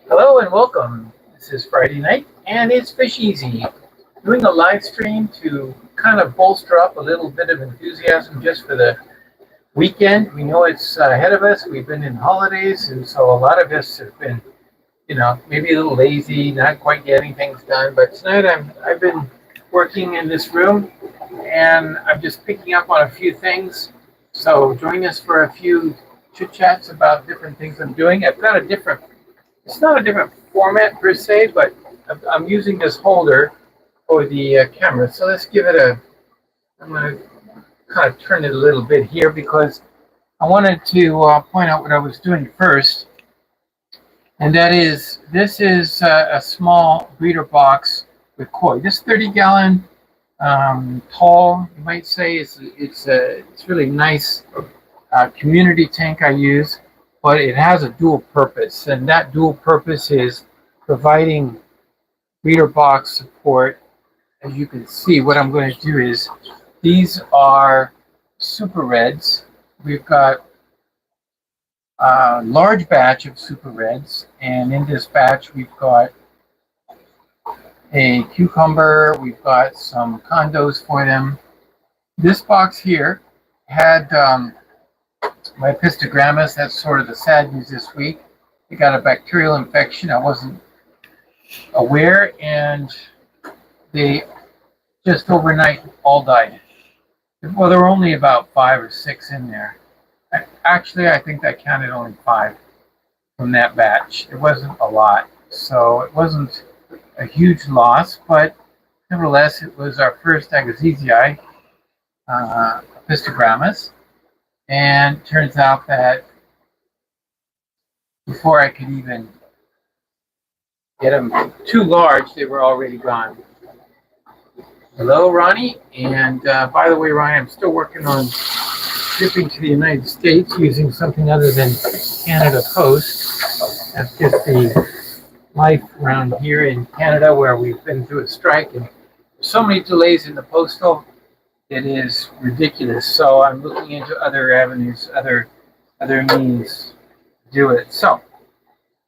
Hello and welcome. This is Friday night and it's FishEZ. Doing a live stream to kind of bolster up a little bit of enthusiasm just for the weekend. We know it's ahead of us. We've been in holidays, and so a lot of us have been, maybe a little lazy, not quite getting things done. But tonight I've been working in this room and I'm just picking up on a few things. So join us for a few chit chats about different things I'm doing. I've got a different it's not a different format per se, but I'm using this holder for the camera. So let's give it I'm going to kind of turn it a little bit here because I wanted to point out what I was doing first. And that is, this is a small breeder box with koi. This 30-gallon tall, you might say, it's really nice community tank I use, but it has a dual purpose, and that dual purpose is providing breeder box support. As you can see, what I'm going to do is these are super reds. We've got a large batch of super reds, and in this batch we've got a cucumber, we've got some condos for them. This box here had my pistogrammus. That's sort of the sad news this week. It got a bacterial infection. I wasn't aware, and they just overnight all died. Well, there were only about 5 or 6 in there. Actually, I think I counted only 5 from that batch. It wasn't a lot, so it wasn't a huge loss, but nevertheless, it was our first Agassiz pistogrammus. And turns out that before I could even get them too large, they were already gone. Hello, Ronnie. And by the way, Ronnie, I'm still working on shipping to the United States using something other than Canada Post. That's just the life around here in Canada, where we've been through a strike and so many delays in the postal. It is ridiculous. So I'm looking into other avenues, other means to do it. So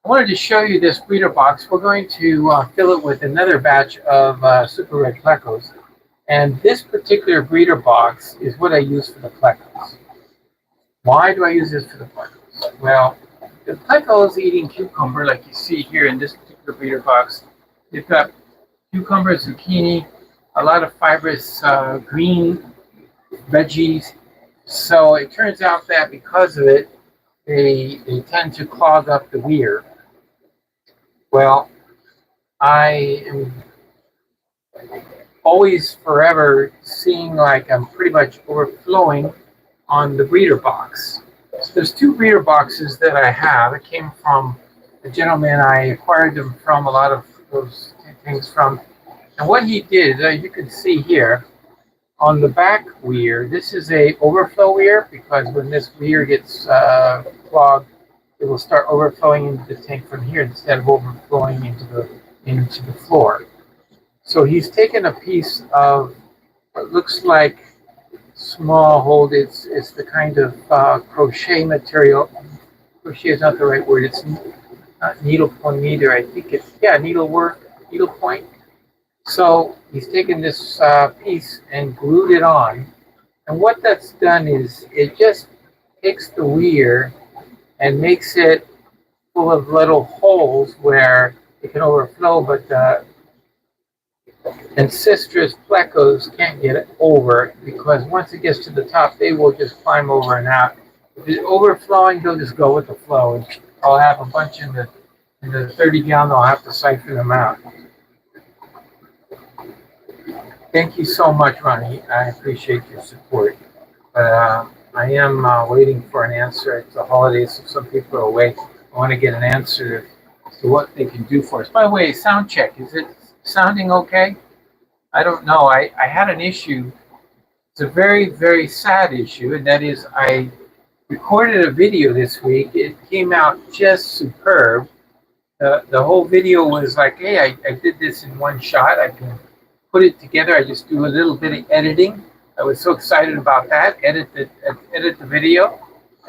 I wanted to show you this breeder box. We're going to fill it with another batch of super red plecos. And this particular breeder box is what I use for the plecos. Why do I use this for the plecos? Well, the plecos eating cucumber, like you see here in this particular breeder box. They've got cucumber, zucchini, a lot of fibrous green veggies. So it turns out that because of it, they tend to clog up the weir. Well, I am always forever seeing like I'm pretty much overflowing on the breeder box. So there's 2 breeder boxes that I have. It came from a gentleman I acquired them from, a lot of those things from. And what he did, you can see here, on the back weir, this is a overflow weir, because when this weir gets clogged, it will start overflowing into the tank from here instead of overflowing into the floor. So he's taken a piece of what looks like small hold. It's the kind of crochet material. Crochet is not the right word. It's not needlepoint either. I think it's needlepoint. So he's taken this piece and glued it on. And what that's done is it just takes the weir and makes it full of little holes where it can overflow, but the ancistrous plecos can't get it over, because once it gets to the top, they will just climb over and out. If it's overflowing, they'll just go with the flow. And I'll have a bunch in the 30-gallon. I'll have to siphon them out. Thank you so much, Ronnie. I appreciate your support. But I am waiting for an answer. It's the holidays, so some people are away. I want to get an answer to what they can do for us. By the way, sound check. Is it sounding okay? I don't know. I had an issue. It's a very, very sad issue, and that is I recorded a video this week. It came out just superb. The whole video was like, hey, I did this in one shot. I can put it together. I just do a little bit of editing. I was so excited about that. Edit the video.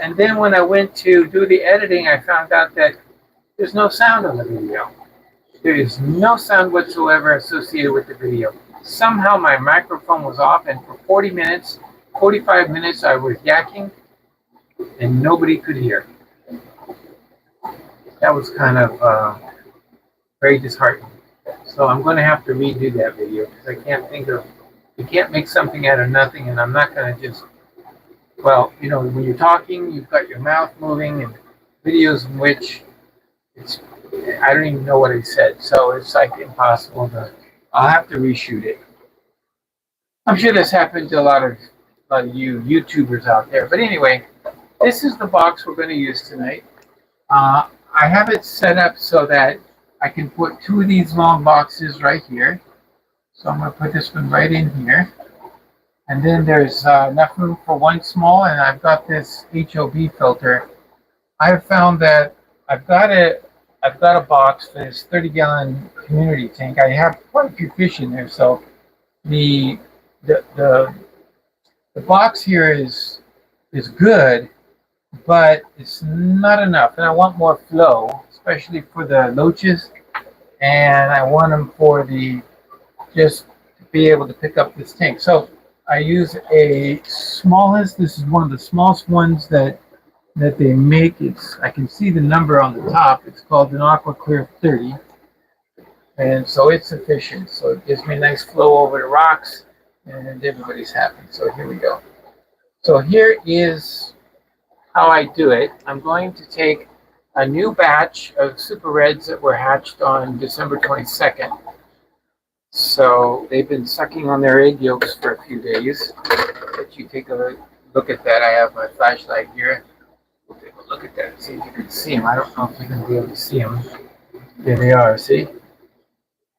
And then when I went to do the editing, I found out that there's no sound on the video. There is no sound whatsoever associated with the video. Somehow my microphone was off, and for 40 minutes, 45 minutes, I was yakking, and nobody could hear. That was kind of very disheartening. So I'm going to have to redo that video because I can't think of, you can't make something out of nothing, and I'm not going to just, well, you know, when you're talking, you've got your mouth moving, and videos in which it's, I don't even know what I said, so it's like impossible to, I'll have to reshoot it. I'm sure this happened to a lot of you YouTubers out there, but anyway, this is the box we're going to use tonight. I have it set up so that I can put two of these long boxes right here. So I'm going to put this one right in here. And then there's enough room for one small, and I've got this HOB filter. I've found that I've got a box for this 30-gallon community tank. I have quite a few fish in there, so the box here is good, but it's not enough, and I want more flow, especially for the loaches, and I want them for the just to be able to pick up this tank. So I use a smallest. This is one of the smallest ones that they make. I can see the number on the top. It's called an Aqua Clear 30, and so it's sufficient. So it gives me a nice flow over the rocks, and everybody's happy. So here we go. So here is how I do it. I'm going to take a new batch of Super Reds that were hatched on December 22nd. So they've been sucking on their egg yolks for a few days. Let you take a look at that. I have my flashlight here. We'll take a look at that and see if you can see them. I don't know if you're going to be able to see them. There they are, see?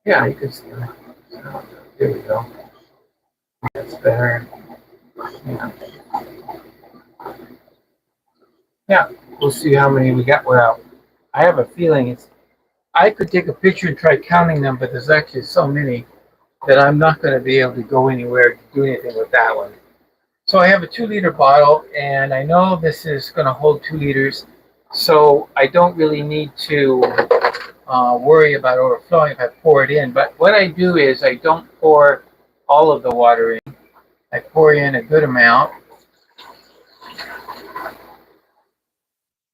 Yeah, you can see them. So, there we go. That's better. Yeah, we'll see how many we got. Well, I have a feeling I could take a picture and try counting them, but there's actually so many that I'm not going to be able to go anywhere to do anything with that one. So I have a 2-liter bottle, and I know this is going to hold 2 liters, so I don't really need to worry about overflowing if I pour it in. But what I do is I don't pour all of the water in. I pour in a good amount,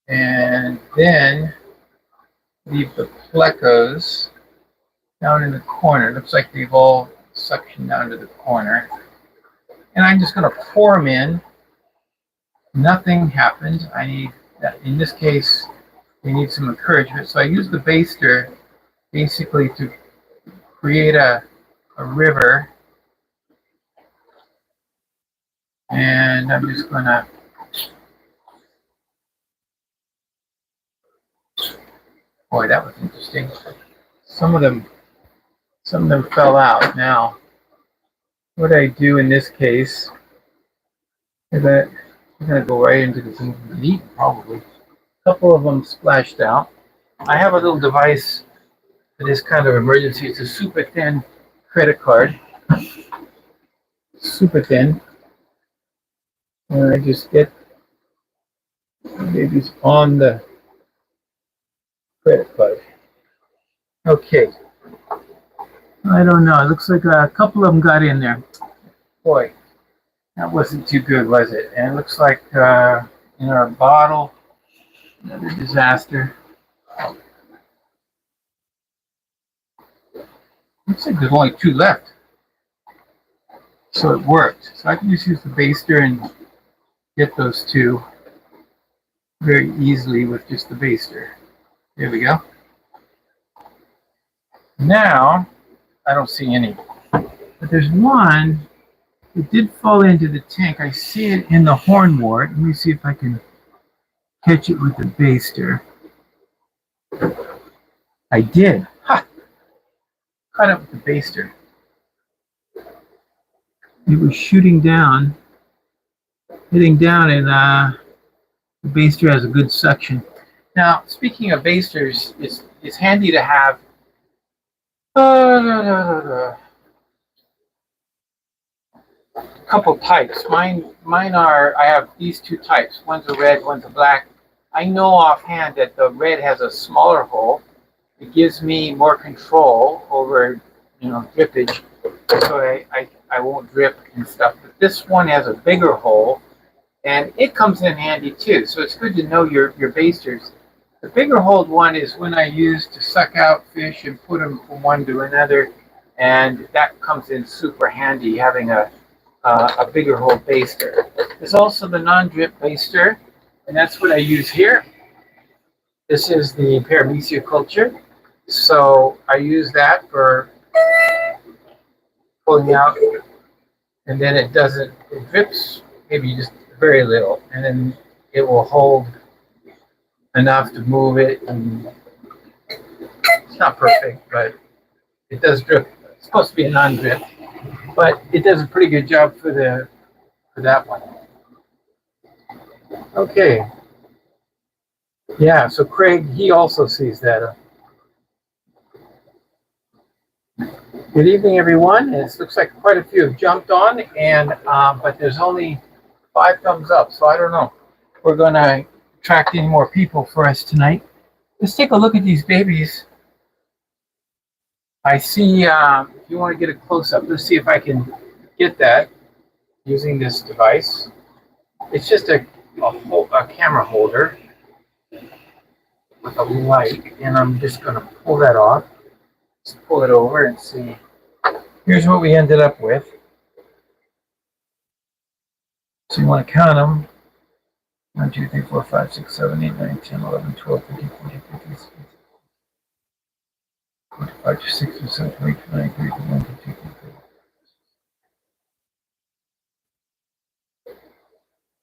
and then leave the plecos down in the corner. It looks like they've all suctioned down to the corner. And I'm just going to pour them in. Nothing happened. I need, in this case, we need some encouragement. So I use the baster basically to create a river. And I'm just going to boy, that was interesting. Some of them fell out. Now, what I do in this case is that I'm going to go right into the thing and eat, probably. A couple of them splashed out. I have a little device for this kind of emergency. It's a super thin credit card. Super thin. And I just get babies on the credit card. Okay. I don't know. It looks like a couple of them got in there. Boy, that wasn't too good, was it? And it looks like in our bottle, another disaster. Looks like there's only 2 left. So it worked. So I can just use the baster and get those 2 very easily with just the baster. There we go. Now, I don't see any. But there's one that did fall into the tank. I see it in the hornwort. Let me see if I can catch it with the baster. I did. Ha! Caught it with the baster. It was shooting down, hitting down, and the baster has a good suction. Now, speaking of basters, it's handy to have a couple types. Mine are, I have these 2 types. One's a red, one's a black. I know offhand that the red has a smaller hole. It gives me more control over, drippage, so I won't drip and stuff. But this one has a bigger hole, and it comes in handy too. So it's good to know your basters. The bigger hold one is when I use to suck out fish and put them from one to another, and that comes in super handy having a bigger hold baster. There's also the non-drip baster, and that's what I use here. This is the Paramecia culture, so I use that for pulling out, and then it drips maybe just very little, and then it will hold enough to move it, and it's not perfect, but it does drip. It's supposed to be a non-drip, but it does a pretty good job for that one. Okay. Yeah, so Craig, he also sees that. Good evening, everyone. It looks like quite a few have jumped on, and but there's only 5 thumbs up, so I don't know. We're going to attract any more people for us tonight. Let's take a look at these babies. I see, if you want to get a close-up, let's see if I can get that using this device. It's just a camera holder with a light, and I'm just going to pull that off. Let's pull it over and see. Here's what we ended up with. So you want to count them. 1, 2, 3, 4, 5, 6, 7, 8, 9, 10, 11, 12, 13, 14, 15, 16, 5, 6, 7, 8, 9, 3, 1, 2, 3,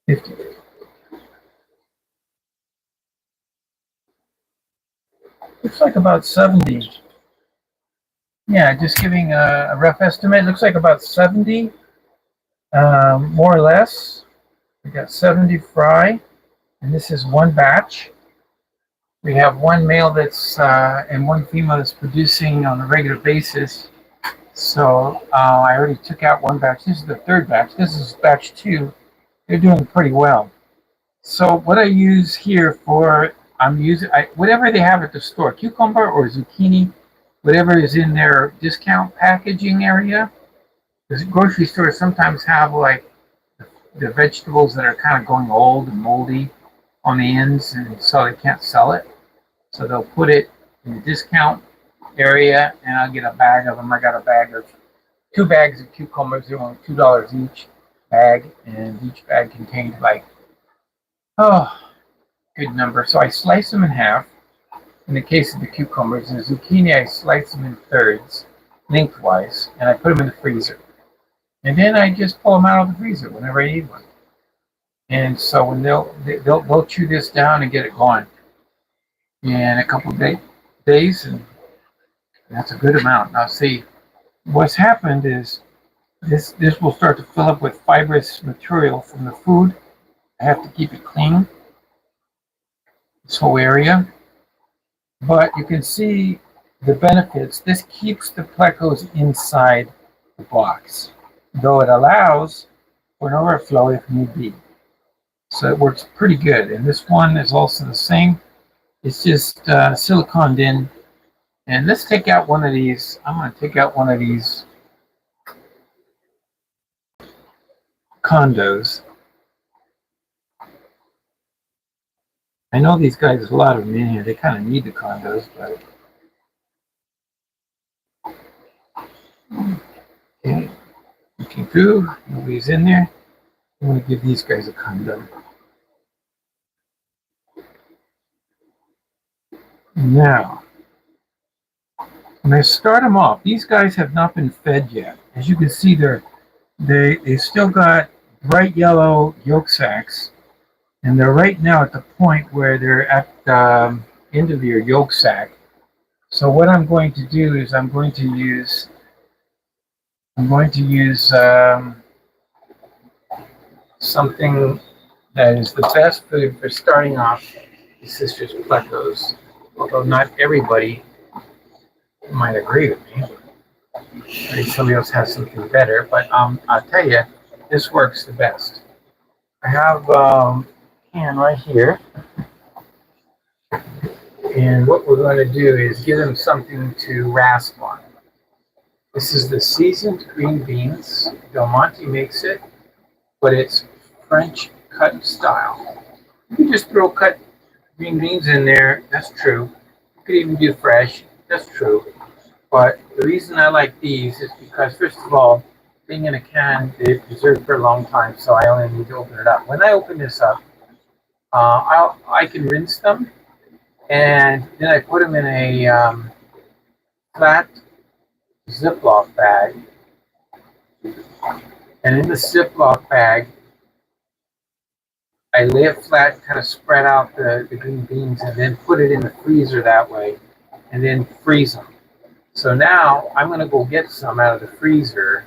50. Looks like about 70. Yeah, just giving a rough estimate. Looks like about 70, more or less. We got 70 fry, and this is one batch. We have one male that's and one female that's producing on a regular basis. So I already took out one batch. This is the 3rd batch. This is batch 2. They're doing pretty well. So what I use here I'm using whatever they have at the store, cucumber or zucchini, whatever is in their discount packaging area. The grocery stores sometimes have like the vegetables that are kind of going old and moldy on the ends, and so they can't sell it. So they'll put it in the discount area, and I'll get a bag of them. I got a bag of 2 bags of cucumbers. They're only $2 each bag, and each bag contained like good number. So I slice them in half. In the case of the cucumbers and the zucchini, I slice them in thirds, lengthwise, and I put them in the freezer. And then I just pull them out of the freezer whenever I need one. And so when they'll chew this down and get it going in a couple of days, and that's a good amount. Now see, what's happened is this will start to fill up with fibrous material from the food. I have to keep it clean, this whole area. But you can see the benefits. This keeps the plecos inside the box, though it allows for an overflow if need be. So it works pretty good. And this one is also the same. It's just siliconed in. And let's take out one of these. I'm going to take out one of these condos. I know these guys, there's a lot of them in here. They kind of need the condos, but okay. Looking through, nobody's in there. I'm going to give these guys a condo. Now, when I start them off, these guys have not been fed yet. As you can see, they still got bright yellow yolk sacs, and they're right now at the point where they're at the end of your yolk sac. So what I'm going to do is I'm going to use something that is the best food for starting off the sisters plecos. Although not everybody might agree with me. Maybe somebody else has something better, but I'll tell you, this works the best. I have a can right here. And what we're going to do is give them something to rasp on. This is the seasoned green beans. Del Monte makes it, but it's French cut style. You can just throw cut green beans in there, that's true. You could even do fresh, that's true. But the reason I like these is because, first of all, being in a can, they've preserved for a long time, so I only need to open it up. When I open this up, I can rinse them, and then I put them in a flat Ziploc bag. And in the Ziploc bag, I lay it flat, kind of spread out the green beans, and then put it in the freezer that way, and then freeze them. So now I'm going to go get some out of the freezer,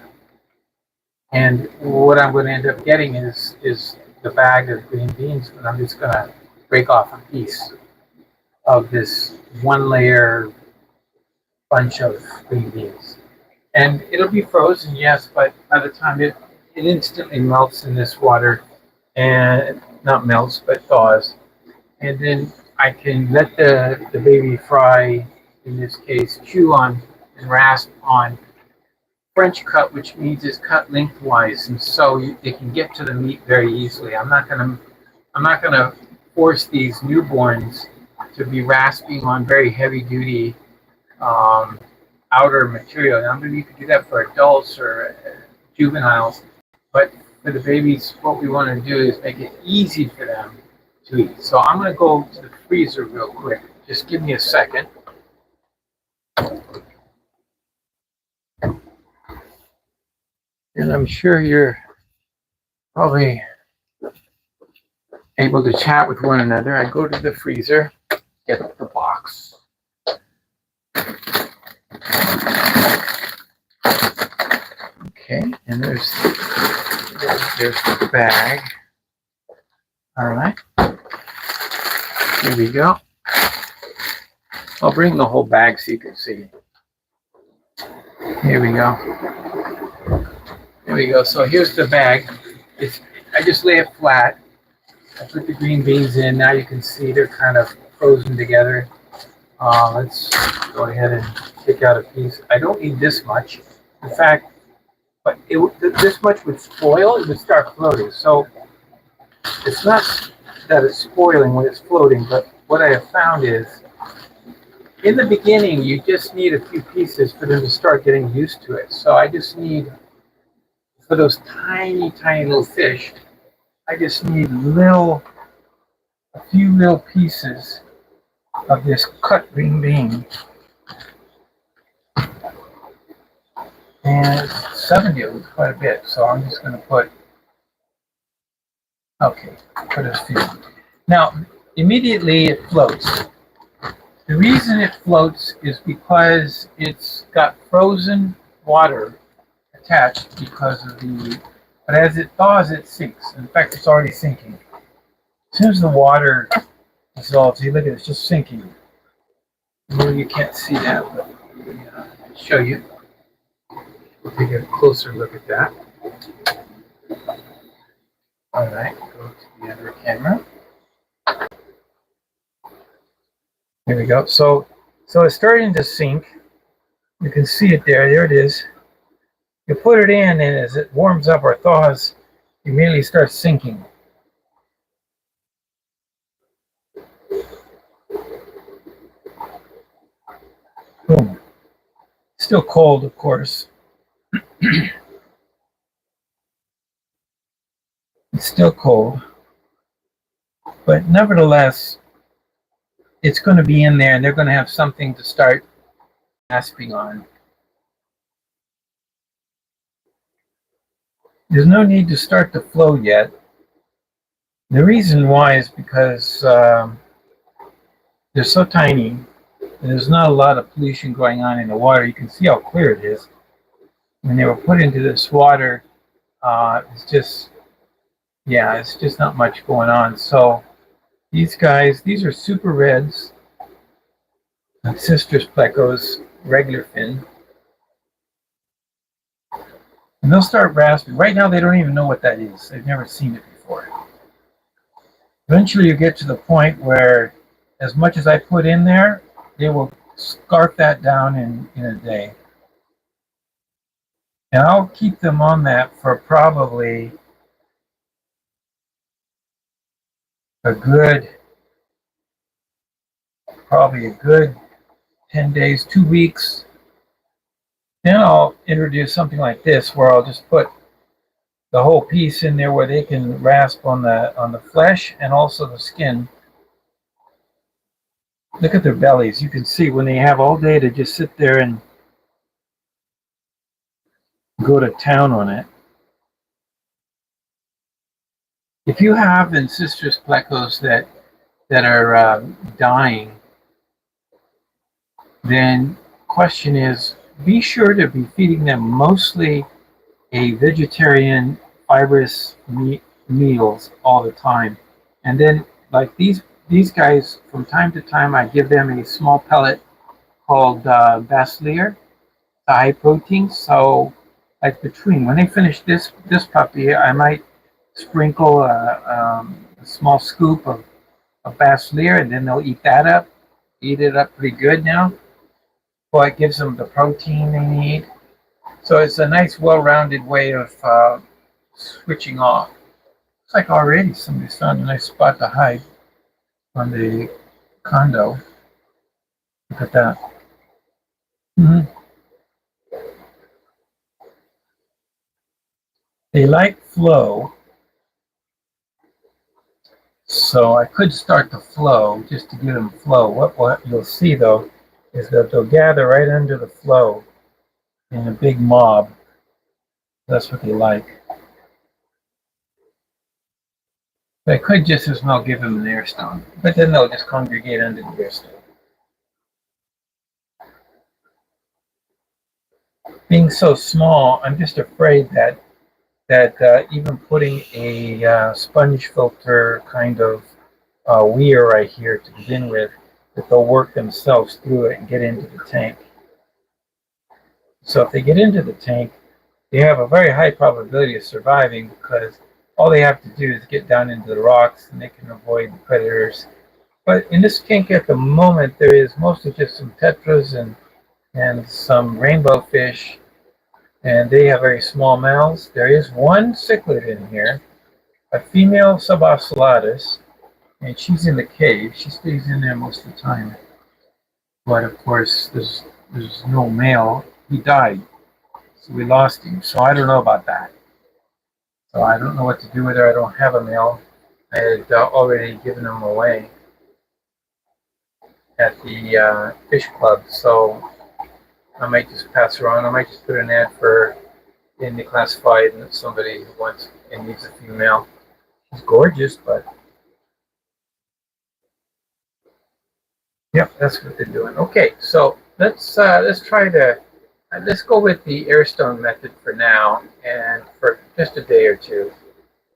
and what I'm going to end up getting is the bag of green beans, and I'm just going to break off a piece of this one layer bunch of green beans. And it'll be frozen, yes, but by the time it instantly melts in this water, and not melts, but thaws. And then I can let the baby fry, in this case, chew on and rasp on French cut, which means it's cut lengthwise, and so they can get to the meat very easily. I'm not gonna force these newborns to be rasping on very heavy duty outer material. I mean, you could do that for adults or juveniles, but for the babies, what we want to do is make it easy for them to eat. So I'm going to go to the freezer real quick. Just give me a second. And I'm sure you're probably able to chat with one another. I go to the freezer, get the box. Okay, and there's the bag. All right, here we go. I'll bring the whole bag so you can see. Here we go. There we go. So here's the bag. I just lay it flat. I put the green beans in. Now you can see they're kind of frozen together. Let's go ahead and take out a piece. I don't need this much. In fact, but this much would spoil. It would start floating. So it's not that it's spoiling when it's floating, but what I have found is in the beginning, you just need a few pieces for them to start getting used to it. So I just need, for those tiny, tiny little fish, I just need a few little pieces of this cut green bean. And 70 of it, quite a bit. So I'm just going to put a few. Now, immediately it floats. The reason it floats is because it's got frozen water attached because of but as it thaws, it sinks. In fact, it's already sinking. As soon as the water dissolves, you look at it, it's just sinking. Well, you can't see that, but I'll show you. We'll take a closer look at that. All right, go to the other camera. Here we go. So it's starting to sink. You can see it there. There it is. You put it in, and as it warms up or thaws, it immediately starts sinking. Boom. Still cold, of course. It's still cold. But nevertheless, it's going to be in there, and they're going to have something to start rasping on. There's no need to start the flow yet. The reason why is because they're so tiny, and there's not a lot of pollution going on in the water. You can see how clear it is. When they were put into this water, it's just not much going on. So these guys, these are super reds, and Sistrus plecos, regular fin. And they'll start rasping. Right now, they don't even know what that is. They've never seen it before. Eventually, you get to the point where as much as I put in there, they will scarf that down in a day. And I'll keep them on that for probably a good, probably a good 10 days, 2 weeks. Then I'll introduce something like this where I'll just put the whole piece in there where they can rasp on the flesh and also the skin. Look at their bellies. You can see when they have all day to just sit there and go to town on it. If you have ancestral plecos that are dying, then question is, be sure to be feeding them mostly a vegetarian fibrous meals all the time. And then like these guys, from time to time, I give them a small pellet called Basileir, the high protein. So like between when they finish this puppy, I might sprinkle a small scoop of Basileir, and then they'll eat that up, eat it up pretty good now. Well, it gives them the protein they need. So it's a nice, well-rounded way of switching off. Looks like already somebody's found a nice spot to hide on the condo. Look at that. Mm-hmm. They like flow, so I could start the flow just to give them flow. What you'll see though is that they'll gather right under the flow in a big mob. That's what they like. But I could just as well give them an air stone, but then they'll just congregate under the air stone. Being so small, I'm just afraid that even putting a sponge filter kind of weir right here to begin with, that they'll work themselves through it and get into the tank. So if they get into the tank, they have a very high probability of surviving because all they have to do is get down into the rocks and they can avoid the predators. But in this tank at the moment, there is mostly just some tetras and some rainbow fish, and they have very small mouths. There is one cichlid in here, a female subocellatus, and she's in the cave. She stays in there most of the time. But of course, there's no male. He died, so we lost him. So I don't know about that. So I don't know what to do with her. I don't have a male. I had already given him away at the fish club, so I might just pass her on. I might just put an ad for in the classified and somebody who wants and needs a female. She's gorgeous, but yep, that's what they're doing. Okay, so let's try to let's go with the airstone method for now, and for just a day or two.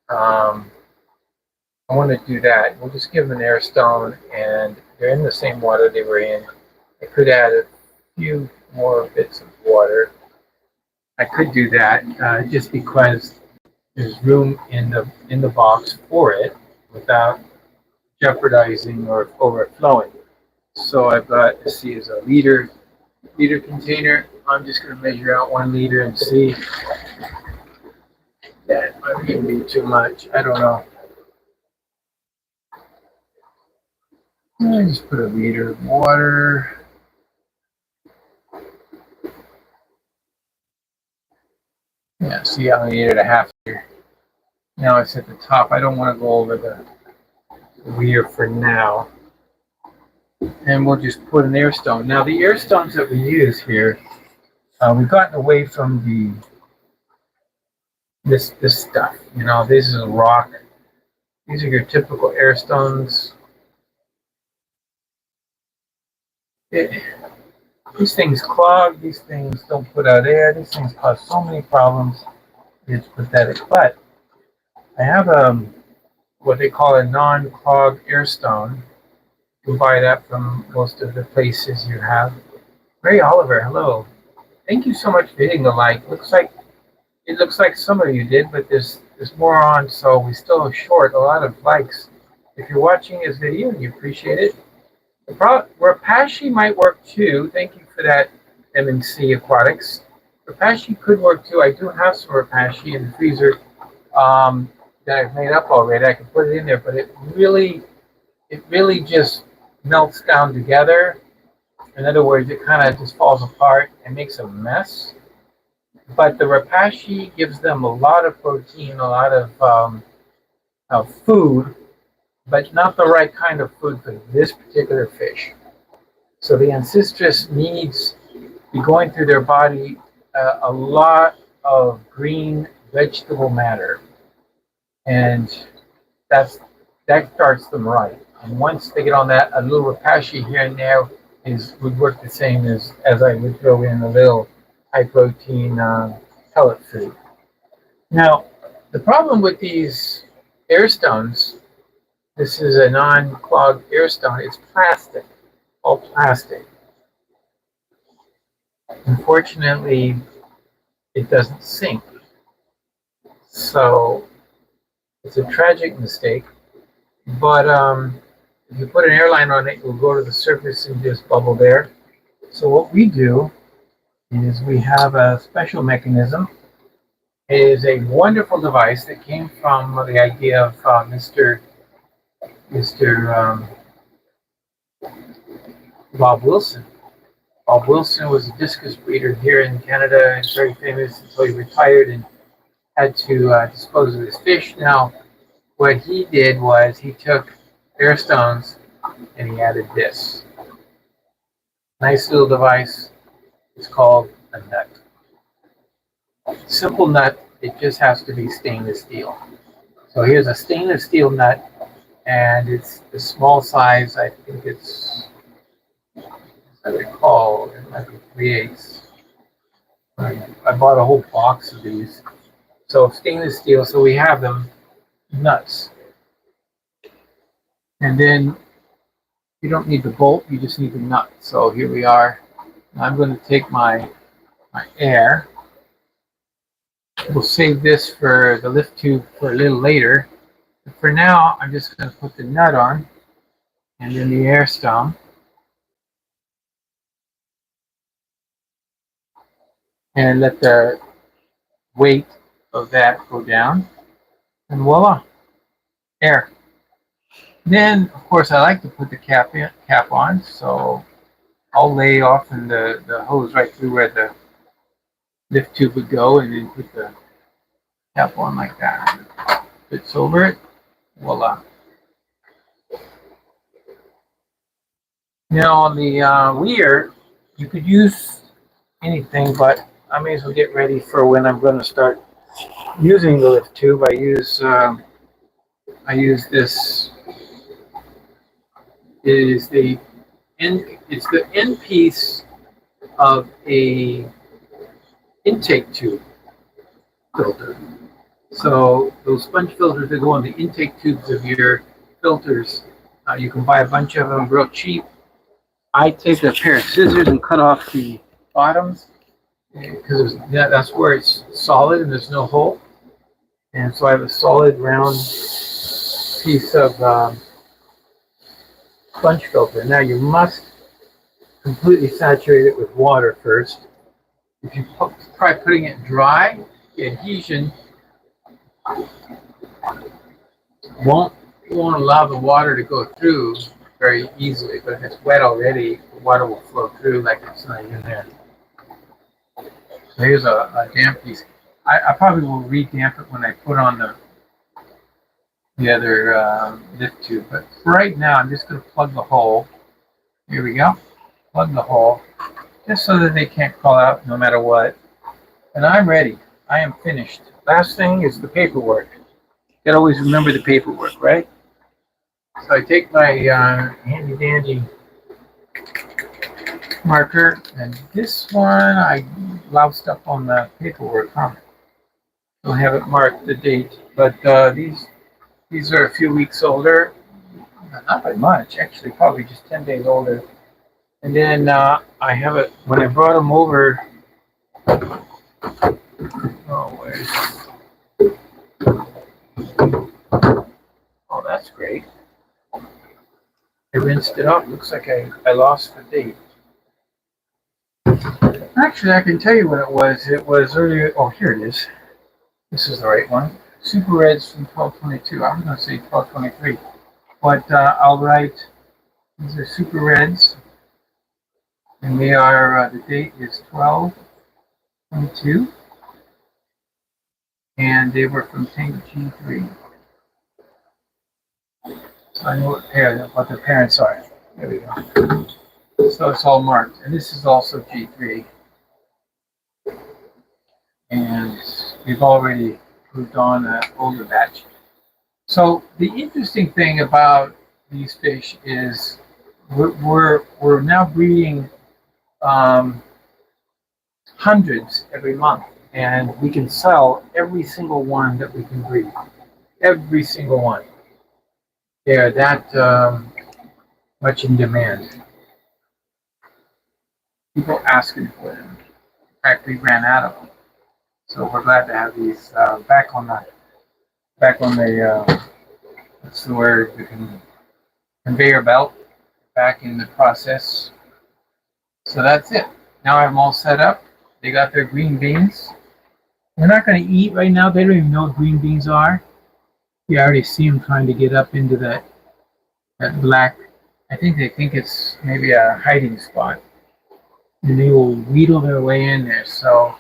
I want to do that. We'll just give them an airstone, and they're in the same water they were in. I could add a few more bits of water. I could do that just because there's room in the box for it without jeopardizing or overflowing. So I've got, let's see, is a liter container. I'm just going to measure out 1 liter and see. That might even be too much. I don't know. I just put a liter of water. Yeah, see, I only needed a half liter. Now it's at the top. I don't want to go over the weir for now. And we'll just put an air stone. Now the air stones that we use here, we've gotten away from this stuff. You know, this is a rock. These are your typical air stones. These things clog. These things don't put out air. These things cause so many problems. It's pathetic. But I have what they call a non-clog air stone. You can buy that from most of the places you have. Ray Oliver, hello. Thank you so much for hitting the like. It looks like some of you did, but there's more on, so we still are short a lot of likes. If you're watching this video and you appreciate it, Rapashi might work too. Thank you for that, MNC Aquatics. Rapashi could work too. I do have some Rapashi in the freezer that I've made up already. I can put it in there, but it really just melts down together. In other words, it kind of just falls apart and makes a mess. But the Rapashi gives them a lot of protein, a lot of food, but not the right kind of food for this particular fish. So the ancestress needs to be going through their body a lot of green vegetable matter, and that's that starts them right. And once they get on that, a little rapashi here and there is would work the same as I would throw in a little high protein pellet food. Now, the problem with these air stones, this is a non-clogged air stone. It's plastic, all plastic. Unfortunately, it doesn't sink. So it's a tragic mistake. But if you put an airline on it, it will go to the surface and just bubble there. So what we do is we have a special mechanism. It is a wonderful device that came from the idea of Mr. Bob Wilson. Bob Wilson was a discus breeder here in Canada and very famous until he retired and had to dispose of his fish. Now, what he did was he took air stones and he added this nice little device. It's called a nut. Simple nut. It just has to be stainless steel. So here's a stainless steel nut, and it's the small size. I think it's, as I recall, it might be 3/8. I bought a whole box of these. So stainless steel. So we have them nuts, and then you don't need the bolt. You just need the nut. So here we are. I'm going to take my air. We'll save this for the lift tube for a little later. But for now, I'm just going to put the nut on and then the air stone. And let the weight of that go down. And voila, air. Then, of course, I like to put the cap on. So I'll lay off in the hose right through where the lift tube would go and then put the cap on like that. Fits over it. Voila. Now on the weir, you could use anything, but I may as well get ready for when I'm going to start using the lift tube. I use this. It is the end. It's the end piece of a intake tube filter. So those sponge filters that go on the intake tubes of your filters, you can buy a bunch of them real cheap. I take a pair of scissors and cut off the bottoms because that's where it's solid and there's no hole. And so I have a solid round piece of sponge filter. Now you must completely saturate it with water first. If you try putting it dry, the adhesion won't allow the water to go through very easily. But if it's wet already, the water will flow through like it's not in there. So here's a damp piece. I probably will re-damp it when I put on the other lift tube. But for right now, I'm just going to plug the hole. Here we go. Plug the hole, just so that they can't crawl out no matter what. And I'm ready. I am finished. Last thing is the paperwork. You gotta always remember the paperwork, right? So I take my handy dandy marker, and this one I loused up on the paperwork, huh? Don't have it marked the date, but these are a few weeks older. Not by much, actually, probably just 10 days older. And then I have it when I brought them over. Oh, where's? Oh, that's great. I rinsed it off. Looks like I lost the date. Actually, I can tell you what it was. It was earlier. Oh, here it is. This is the right one. Super Reds from 1222. I'm going to say 1223. But I'll write, these are Super Reds. And they are, the date is 12/22. And they were from tank G3. So I know what the parents are. There we go. So it's all marked. And this is also G3. And we've already moved on an older batch. So the interesting thing about these fish is we're now breeding hundreds every month, and we can sell every single one that we can breed. Every single one. They are that much in demand. People asking for them. In fact, we ran out of them, so we're glad to have these back on the what's the word? The conveyor belt back in the process. So that's it. Now I have them all set up. They got their green beans. They're not going to eat right now. They don't even know what green beans are. You already see them trying to get up into that black. I think they think it's maybe a hiding spot. And they will wheedle their way in there. So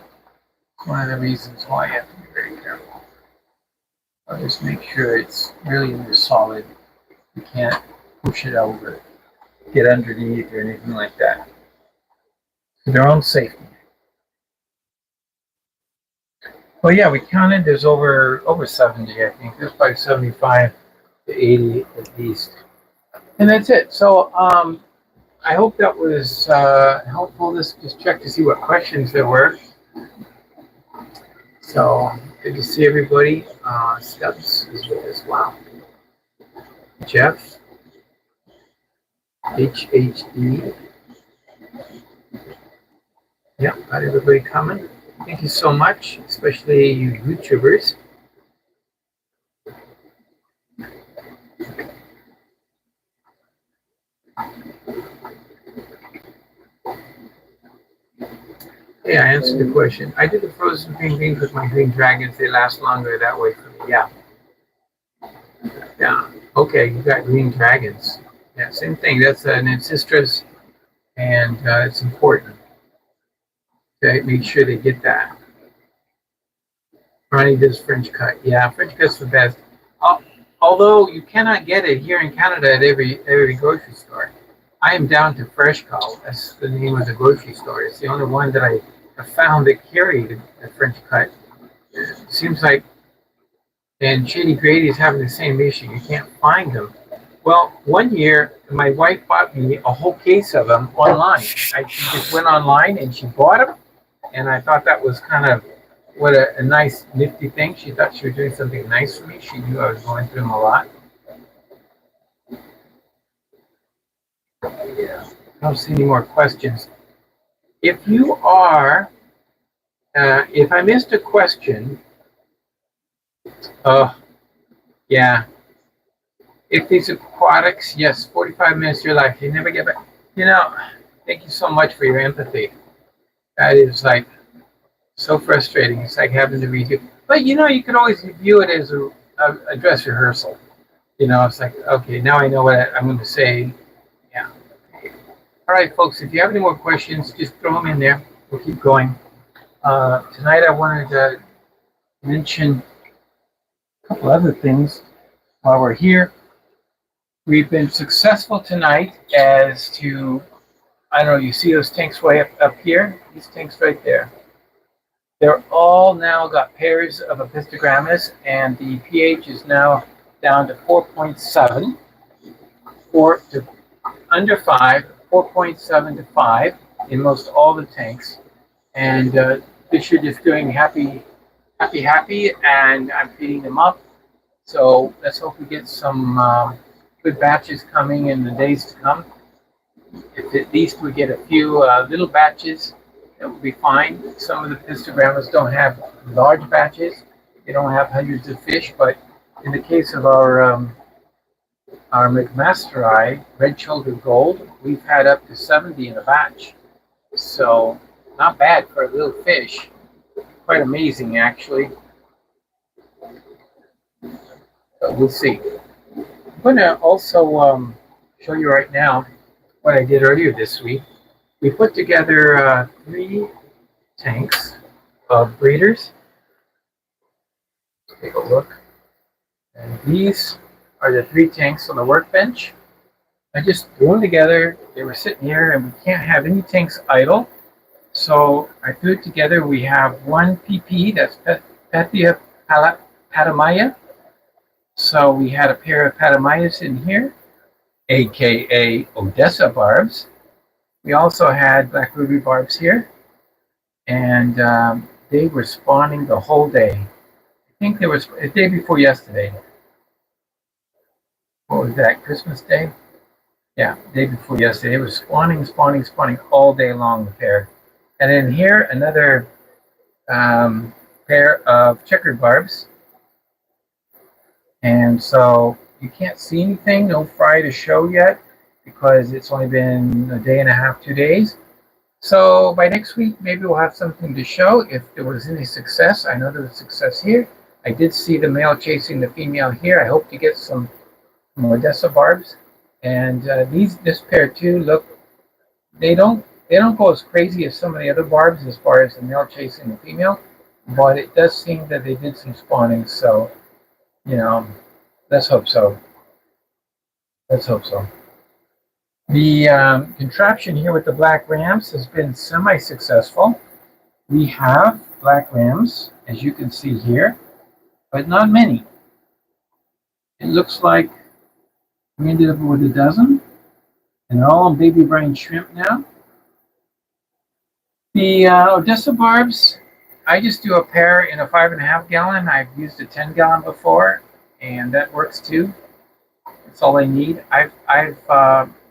it's one of the reasons why you have to be very careful. I'll just make sure it's really in the solid. You can't push it over, get underneath or anything like that. For their own safety. Well, yeah, we counted. There's over 70, I think. There's probably 75 to 80 at least. And that's it. So I hope that was helpful. Let's just check to see what questions there were. So good to see everybody. Stubbs is with us. Wow. Jeff. HHD. Yeah, got everybody coming. Thank you so much, especially you YouTubers. Yeah, I answered the question. I did the frozen green beans with my green dragons. They last longer that way for me. Yeah. Yeah. Okay, you got green dragons. Yeah, same thing. That's an ancestors, and it's important. Okay, make sure they get that. Ronnie does French cut. Yeah, French cut's the best. Although you cannot get it here in Canada at every grocery store. I am down to Fresh Cow. That's the name of the grocery store. It's the only one that I have found that carried a French cut. It seems like, and Shady Grady is having the same issue. You can't find them. Well, one year, my wife bought me a whole case of them online. She just went online and she bought them, and I thought that was kind of what a nice, nifty thing. She thought she was doing something nice for me. She knew I was going through them a lot. Yeah, I don't see any more questions. If you are, if I missed a question, yeah. If these aquatics, yes, 45 minutes of your life, you never get back. You know, thank you so much for your empathy. That is like so frustrating. It's like having to read you. But you know, you can always view it as a dress rehearsal. You know, it's like, okay, now I know what I'm going to say. Yeah. All right, folks, if you have any more questions, just throw them in there. We'll keep going. Tonight I wanted to mention a couple other things while we're here. We've been successful tonight as to, I don't know, you see those tanks way up here? These tanks right there. They're all now got pairs of Apistogrammus, and the pH is now down to 4.7, to under 5, 4.7 to 5 in most all the tanks. And fish are just doing happy, and I'm feeding them up. So let's hope we get some good batches coming in the days to come. If at least we get a few little batches, that will be fine. Some of the Apistogrammus don't have large batches. They don't have hundreds of fish, but in the case of our our McMasterai red-shouldered gold, we've had up to 70 in a batch. So not bad for a little fish. Quite amazing, actually. But we'll see. I'm going to also show you right now what I did earlier this week. We put together 3 tanks of breeders. Let's take a look. And these are the 3 tanks on the workbench. I just threw them together. They were sitting here, and we can't have any tanks idle. So I threw it together. We have 1 PP, that's Pethia patamaya. So we had a pair of patamayas in here, aka Odessa barbs. We also had black ruby barbs here, and they were spawning the whole day. I think there was a day before yesterday. What was that, Christmas Day? Yeah, day before yesterday. It was spawning all day long, the pair. And then here, another pair of checkered barbs. And so you can't see anything, no fry to show yet, because it's only been a day and a half, 2 days. So by next week, maybe we'll have something to show if there was any success. I know there was success here. I did see the male chasing the female here. I hope to get some Odessa barbs. And this pair too, look, they don't go as crazy as some of the other barbs as far as the male chasing the female, but it does seem that they did some spawning. So, you know, let's hope so. Let's hope so. The contraption here with the black rams has been semi-successful. We have black rams, as you can see here, but not many. It looks like we ended up with a dozen, and they're all on baby brine shrimp now. The Odessa barbs, I just do a pair in a 5.5 gallon. I've used a 10 gallon before, and that works too. That's all I need. I've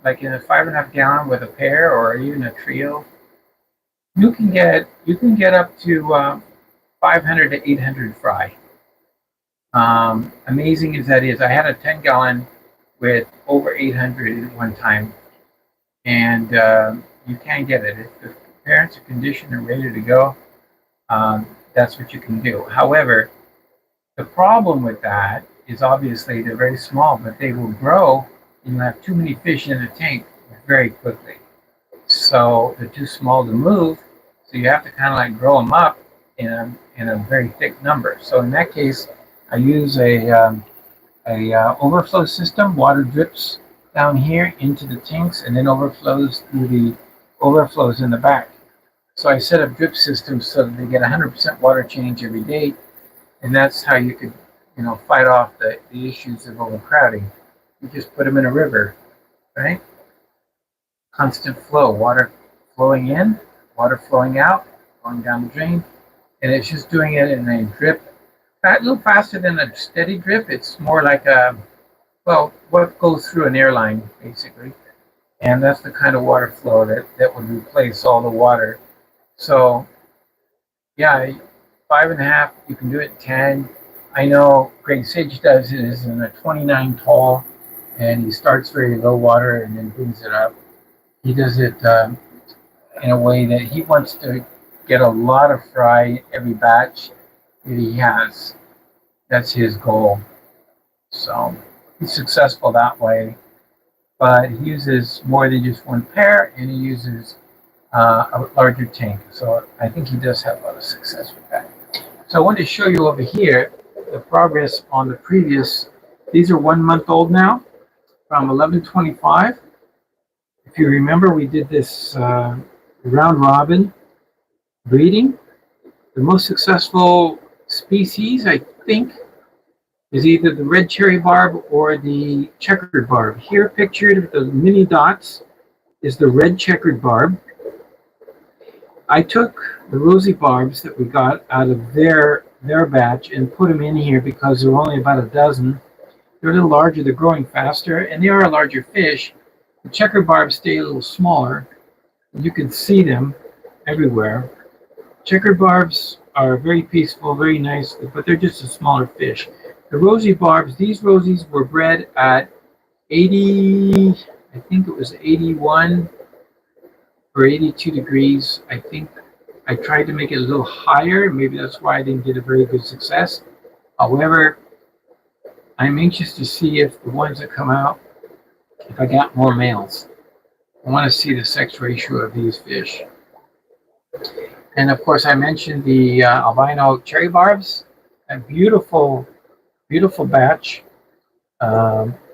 like in a 5.5 gallon with a pair or even a trio, you can get up to 500 to 800 fry. Amazing as that is, I had a 10 gallon with over 800 at one time, and you can get it. If the parents are conditioned and ready to go, that's what you can do. However, the problem with that is obviously they're very small, but they will grow and you have too many fish in a tank very quickly. So they're too small to move, so you have to kind of like grow them up in a very thick number. So in that case, I use a overflow system. Water drips down here into the tanks and then overflows through the overflows in the back. So I set up drip systems so that they get 100% water change every day, and that's how you could, fight off the issues of overcrowding. You just put them in a river, right? Constant flow, water flowing in, water flowing out, going down the drain, and it's just doing it in a drip, a little faster than a steady drip. It's more like what goes through an airline, basically. And that's the kind of water flow that would replace all the water. So, yeah, 5.5, you can do it in 10. I know Greg Sage does it in a 29 tall, and he starts very low water and then brings it up. He does it in a way that he wants to get a lot of fry every batch that he has. That's his goal. So he's successful that way. But he uses more than just one pair, and he uses a larger tank. So I think he does have a lot of success with that. So I want to show you over here the progress on the previous. These are 1 month old now, from 1125. If you remember, we did this round robin breeding. The most successful species, I think, is either the red cherry barb or the checkered barb. Here pictured with the mini dots is the red checkered barb. I took the rosy barbs that we got out of their batch and put them in here because there were only about a dozen. They're a little larger, they're growing faster, and they are a larger fish. The checkered barbs stay a little smaller. You can see them everywhere. Checkered barbs are very peaceful, very nice, but they're just a smaller fish. The rosy barbs, these rosies were bred at 80, I think it was 81 or 82 degrees. I think I tried to make it a little higher. Maybe that's why I didn't get a very good success. However, I'm anxious to see if the ones that come out, if I got more males. I want to see the sex ratio of these fish. And of course, I mentioned the albino cherry barbs. A beautiful, beautiful batch.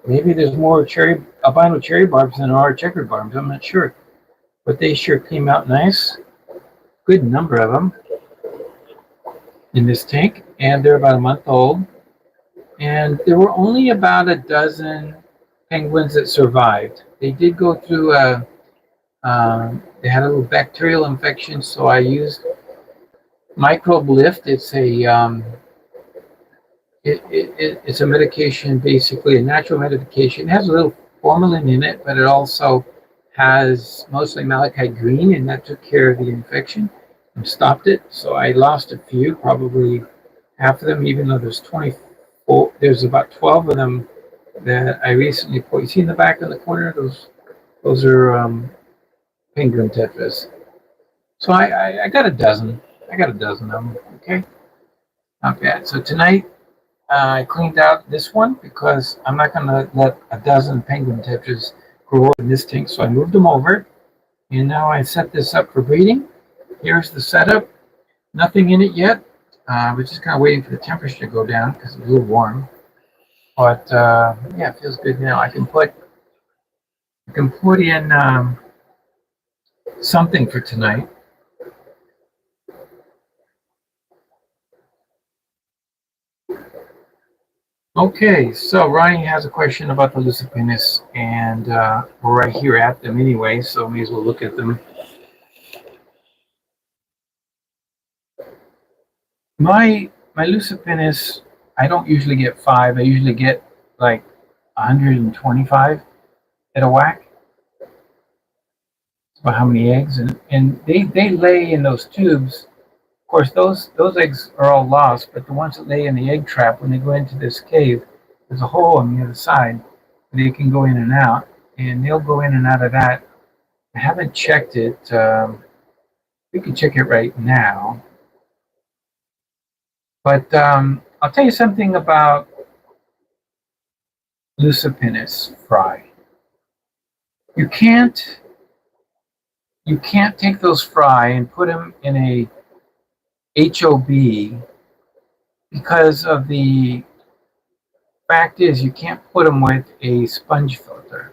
Maybe there's more albino cherry barbs than there are checkered barbs. I'm not sure. But they sure came out nice. Good number of them in this tank. And they're about a month old. And there were only about a dozen penguins that survived. They did go through they had a little bacterial infection, so I used microbe lift. It's it's a medication, basically a natural medication. It has a little formalin in it, but it also has mostly malachite green, and that took care of the infection and stopped it. So I lost a few, probably half of them, even though there's about 12 of them that I recently put. You see in the back in the corner, those are penguin tetras. So I got a dozen. I got a dozen of them. Okay, not bad. So tonight I cleaned out this one because I'm not going to let a dozen penguin tetras grow up in this tank. So I moved them over, and now I set this up for breeding. Here's the setup. Nothing in it yet. We're just kind of waiting for the temperature to go down because it's a little warm. But yeah, it feels good now. I can put in something for tonight. Okay, so Ronnie has a question about the Lucipennis, and we're right here at them anyway, so may as well look at them. My Lucipennis, I don't usually get 5. I usually get like 125 at a whack. It's about how many eggs, and they lay in those tubes. Of course, those eggs are all lost, but the ones that lay in the egg trap, when they go into this cave, there's a hole on the other side. They can go in and out, and they'll go in and out of that. I haven't checked it. We can check it right now. But I'll tell you something about Lucipennis fry. You can't take those fry and put them in a HOB because of the fact is you can't put them with a sponge filter.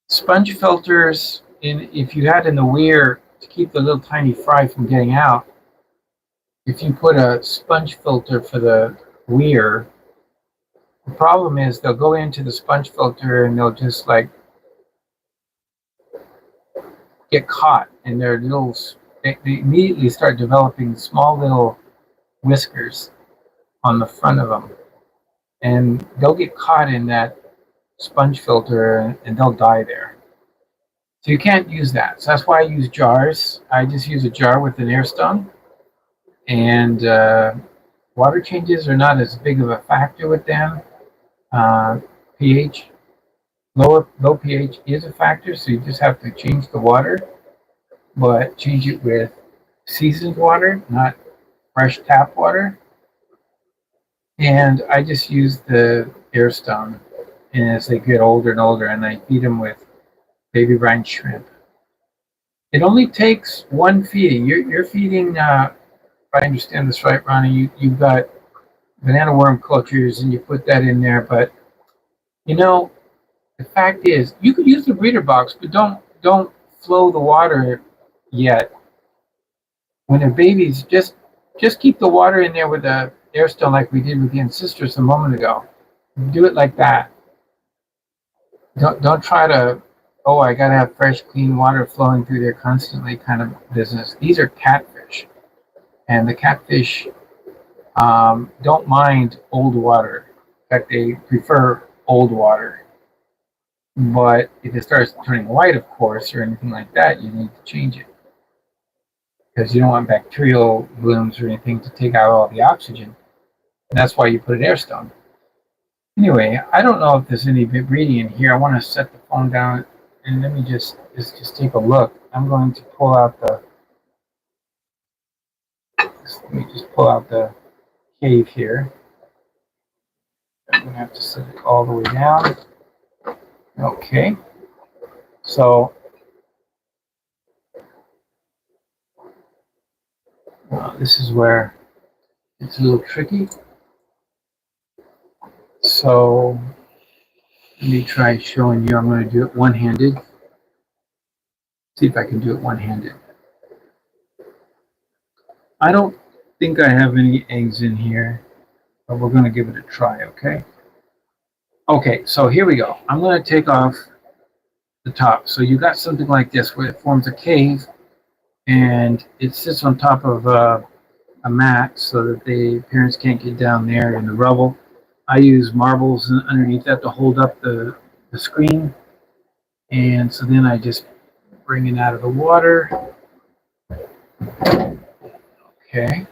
Sponge filters, if you had in the weir to keep the little tiny fry from getting out, if you put a sponge filter for the weir, the problem is they'll go into the sponge filter and they'll just like get caught, and they immediately start developing small little whiskers on the front of them, and they'll get caught in that sponge filter and they'll die there. So you can't use that. So that's why I use jars. I just use a jar with an air stone, and water changes are not as big of a factor with them. pH, low pH is a factor, so you just have to change the water, but change it with seasoned water, not fresh tap water. And I just use the air stone, and as they get older and older, and I feed them with baby brine shrimp. It only takes one feeding. You're feeding, if I understand this right, Ronnie, you've got banana worm cultures and you put that in there, but you know, the fact is you could use the breeder box, but don't flow the water yet. When they're babies, just keep the water in there with the air stone like we did with the ancestors a moment ago. Do it like that. Don't try to, oh, I gotta have fresh, clean water flowing through there constantly kind of business. These are catfish, and the catfish don't mind old water. In fact, they prefer old water. But if it starts turning white, of course, or anything like that, you need to change it, because you don't want bacterial blooms or anything to take out all the oxygen. And that's why you put an air stone. Anyway, I don't know if there's any breeding in here. I want to set the phone down and let me just take a look. I'm going to pull out the. Let me just pull out the cave here. I'm going to have to set it all the way down. Okay. So this is where it's a little tricky. So let me try showing you. I'm going to do it one-handed. See if I can do it one-handed. I don't think I have any eggs in here, but we're going to give it a try, okay? Okay, so here we go. I'm going to take off the top. So you got something like this where it forms a cave and it sits on top of a mat so that the parents can't get down there in the rubble. I use marbles underneath that to hold up the screen. And so then I just bring it out of the water. Okay.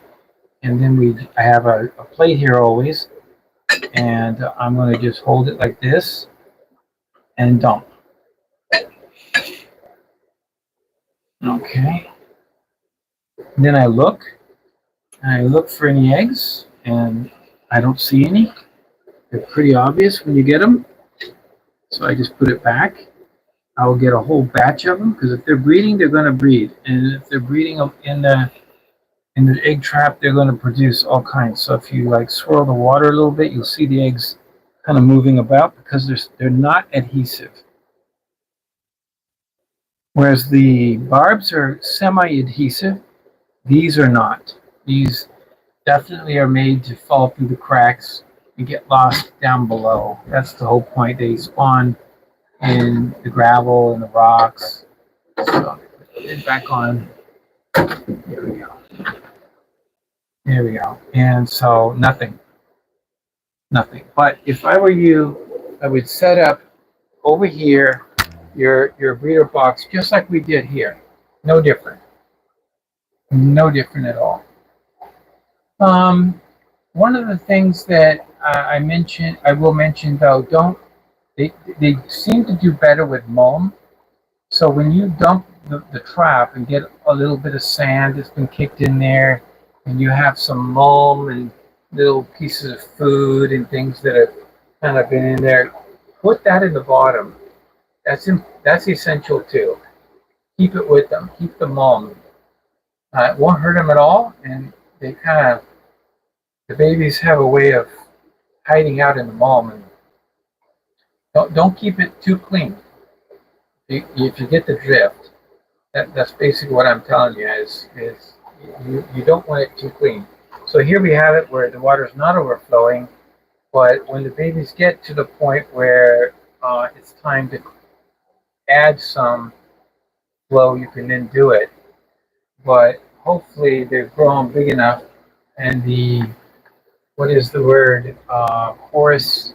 And then I have a plate here always. And I'm going to just hold it like this and dump. Okay. And then I look for any eggs and I don't see any. They're pretty obvious when you get them. So I just put it back. I'll get a whole batch of them because if they're breeding, they're going to breed. And if they're breeding in the egg trap, they're going to produce all kinds. So if you like swirl the water a little bit, you'll see the eggs kind of moving about because they're not adhesive. Whereas the barbs are semi-adhesive, these are not. These definitely are made to fall through the cracks and get lost down below. That's the whole point. They spawn in the gravel and the rocks. So put it back on. There we go. There we go. And so nothing. But if I were you, I would set up over here your breeder box just like we did here. No different. No different at all. One of the things that I will mention though, they seem to do better with mulm. So when you dump the trap and get a little bit of sand that's been kicked in there, and you have some mulm and little pieces of food and things that have kind of been in there, put that in the bottom. That's essential too. Keep it with them. Keep the mulm. It won't hurt them at all, and the babies have a way of hiding out in the mulm. And don't keep it too clean. If you get the drift, that's basically what I'm telling you is you don't want it too clean. So here we have it where the water is not overflowing, but when the babies get to the point where it's time to add some flow, you can then do it. But hopefully they've grown big enough and what is the word, porous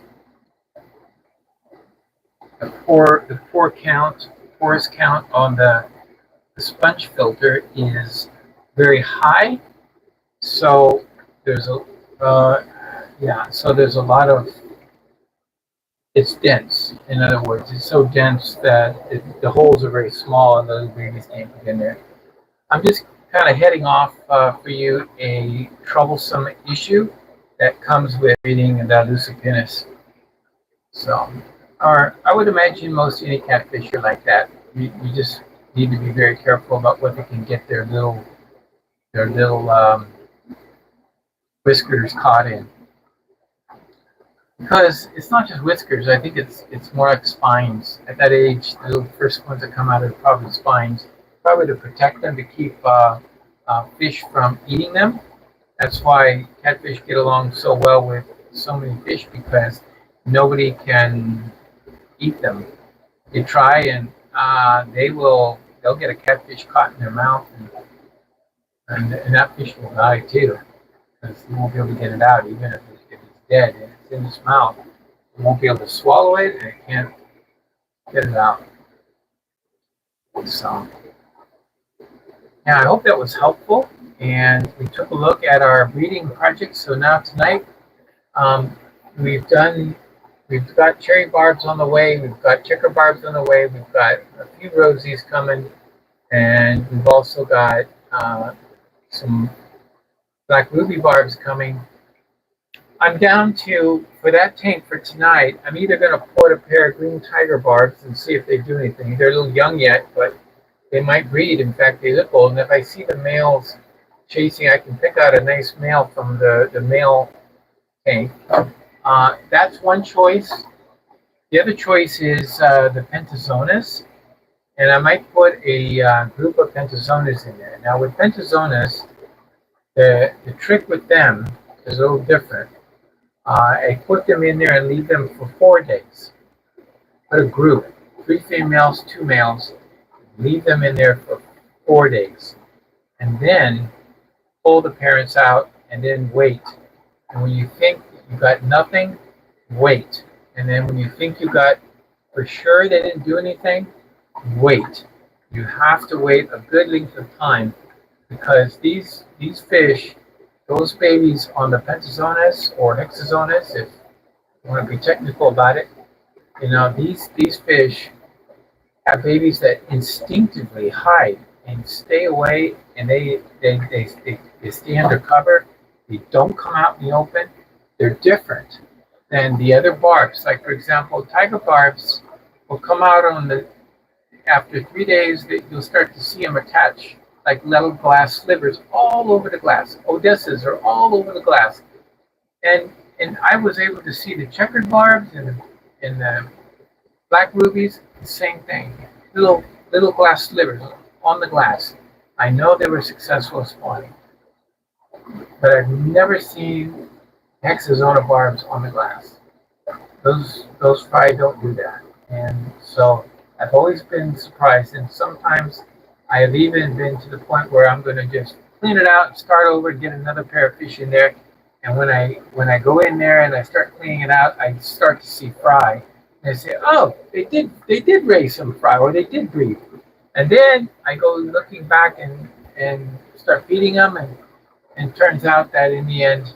the porous count on the sponge filter is very high. So there's there's a lot of, it's dense. In other words, it's so dense that the holes are very small and the babies can't get in there. I'm just kind of heading off for you a troublesome issue that comes with breeding the Leucippinus. So, or I would imagine most any catfish are like that. You just need to be very careful about what they can get their little whiskers caught in. Because it's not just whiskers. I think it's more like spines. At that age, the little first ones that come out are probably spines. Probably to protect them, to keep fish from eating them. That's why catfish get along so well with so many fish, because nobody can eat them. They try and they'll get a catfish caught in their mouth, and that fish will die too, because they won't be able to get it out, even if it's dead and it's in its mouth. It won't be able to swallow it, and it can't get it out. So, yeah, I hope that was helpful. And we took a look at our breeding project. So now tonight, we've done We've got cherry barbs on the way. We've got checker barbs on the way. We've got a few rosies coming, and we've also got some black ruby barbs coming. I'm down to, for that tank for tonight, I'm either going to put a pair of green tiger barbs and see if they do anything. They're a little young yet, but they might breed. In fact, they look old. And if I see the males chasing, I can pick out a nice male from the male tank. That's one choice. The other choice is the Pentazonas. And I might put a group of Pentazonas in there. Now, with Pentazonas, the trick with them is a little different. I put them in there and leave them for 4 days. Put a group, 3 females, 2 males, leave them in there for 4 days. And then pull the parents out and then wait. And when you think you got nothing, wait. And then when you think you got for sure they didn't do anything, wait. You have to wait a good length of time because these fish, those babies on the Pentazonas or Hexazonas, if you want to be technical about it, these fish have babies that instinctively hide and stay away, and they stay under cover. They don't come out in the open. They're different than the other barbs. Like for example, tiger barbs will come out after 3 days. You'll start to see them attach like little glass slivers all over the glass. Odessas are all over the glass. And I was able to see the checkered barbs and the black rubies, the same thing. Little glass slivers on the glass. I know they were successful spawning, but I've never seen Hexazona barbs on the glass. Those fry don't do that. And so I've always been surprised, and sometimes I have even been to the point where I'm going to just clean it out and start over and get another pair of fish in there. And when I go in there and I start cleaning it out, I start to see fry. And I say, oh, they did raise some fry, or they did breed. And then I go looking back and start feeding them, and turns out that in the end,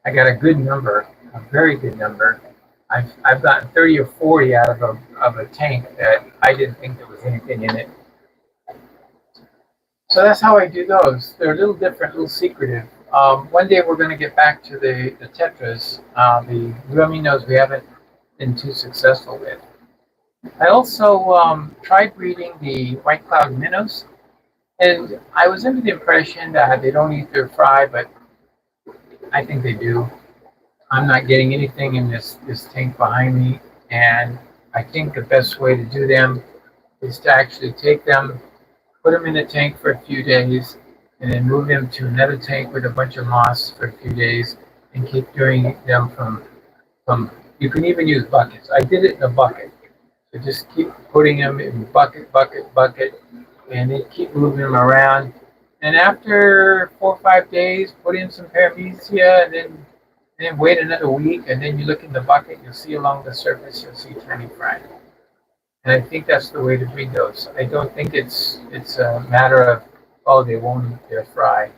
I got a good number, a very good number. I've gotten 30 or 40 out of a tank that I didn't think there was anything in it. So that's how I do those. They're a little different, a little secretive. One day we're going to get back to the tetras, the rumminos we haven't been too successful with. I also tried breeding the white cloud minnows, and I was under the impression that they don't eat their fry, but I think they do. I'm not getting anything in this tank behind me, and I think the best way to do them is to actually take them, put them in a tank for a few days, and then move them to another tank with a bunch of moss for a few days, and keep doing them from. You can even use buckets. I did it in a bucket. So just keep putting them in bucket, and then keep moving them around. And after 4 or 5 days, put in some paramecia, and then wait another week, and then you look in the bucket, you'll see along the surface, you'll see tiny fry. And I think that's the way to breed those. I don't think it's a matter of, oh, they won't eat their fry.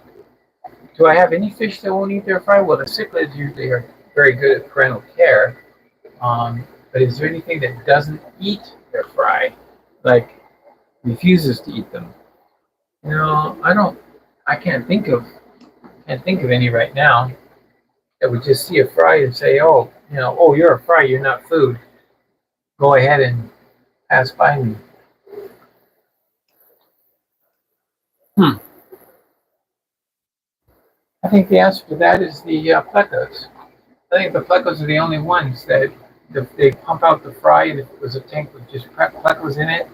Do I have any fish that won't eat their fry? Well, the cichlids usually are very good at parental care. But is there anything that doesn't eat their fry, like refuses to eat them? I can't think of any right now that would just see a fry and say, oh, you're a fry, you're not food. Go ahead and pass by me. I think the answer to that is the plecos. I think the plecos are the only ones that they pump out the fry, and if it was a tank with just plecos in it,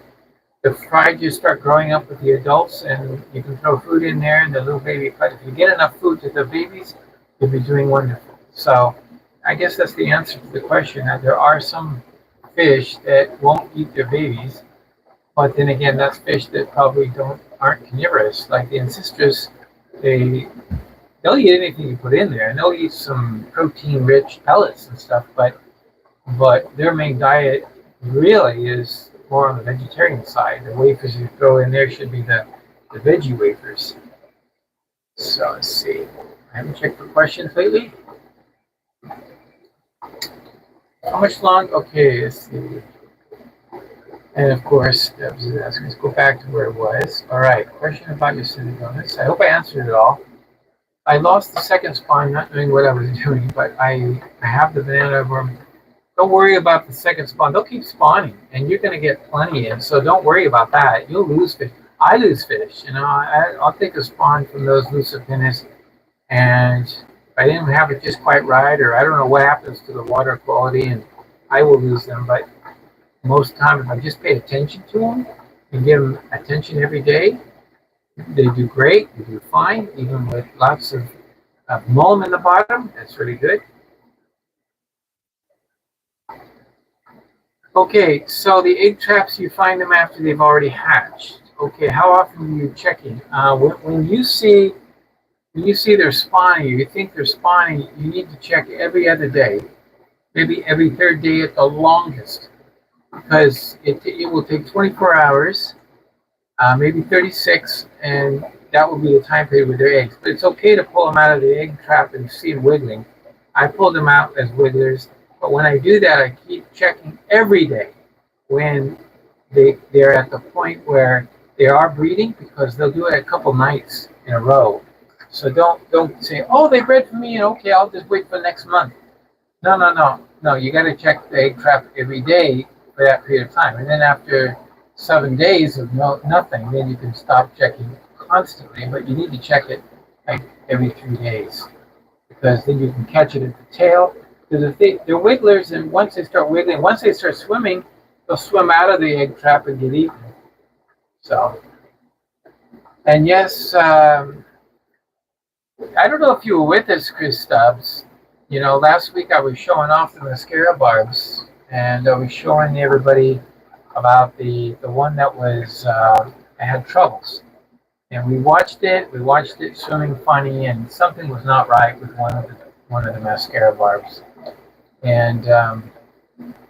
the fry just start growing up with the adults, and you can throw food in there, and the little baby pleco. If you get enough food to the babies, you'll be doing wonderful. So I guess that's the answer to the question, that there are some fish that won't eat their babies, but then again, that's fish that probably aren't carnivorous. Like the ancestors, they'll eat anything you put in there, and they'll eat some protein-rich pellets and stuff, but their main diet really is more on the vegetarian side. The wafers you throw in there should be the veggie wafers. So let's see. I haven't checked for questions lately. How much long? Okay, let's see. And of course, that was asking us to go back to where it was. All right, question about your city bonus. I hope I answered it all. I lost the second spawn, not knowing what I was doing, but I have the banana worm. Don't worry about the second spawn. They'll keep spawning, and you're going to get plenty in. So don't worry about that. You'll lose fish. I lose fish. You know, I'll take a spawn from those lucipinas, and if I didn't have it just quite right, or I don't know what happens to the water quality, and I will lose them. But most time, if I just pay attention to them and give them attention every day, they do great. They do fine, even with lots of mulm in the bottom. That's really good. Okay, so the egg traps, you find them after they've already hatched. Okay, how often are you checking? When you see they're spawning, you think they're spawning, you need to check every other day, maybe every third day at the longest, because it will take 24 hours, maybe 36, and that will be the time period with their eggs. But it's okay to pull them out of the egg trap and see them wiggling. I pull them out as wigglers, but when I do that, I keep checking every day when they're at the point where they are breeding, because they'll do it a couple nights in a row. So don't say, oh, they bred for me, and okay, I'll just wait for next month. No. You got to check the egg trap every day for that period of time, and then after 7 days of nothing, then you can stop checking constantly. But you need to check it like every 3 days, because then you can catch it at the tail. Because if they're wigglers, and once they start wiggling, once they start swimming, they'll swim out of the egg trap and get eaten. So, and yes, I don't know if you were with us, Chris Stubbs. You know, last week I was showing off the mascara barbs, and I was showing everybody about the one that was I had troubles, and we watched it. We watched it swimming funny, and something was not right with one of the mascara barbs. And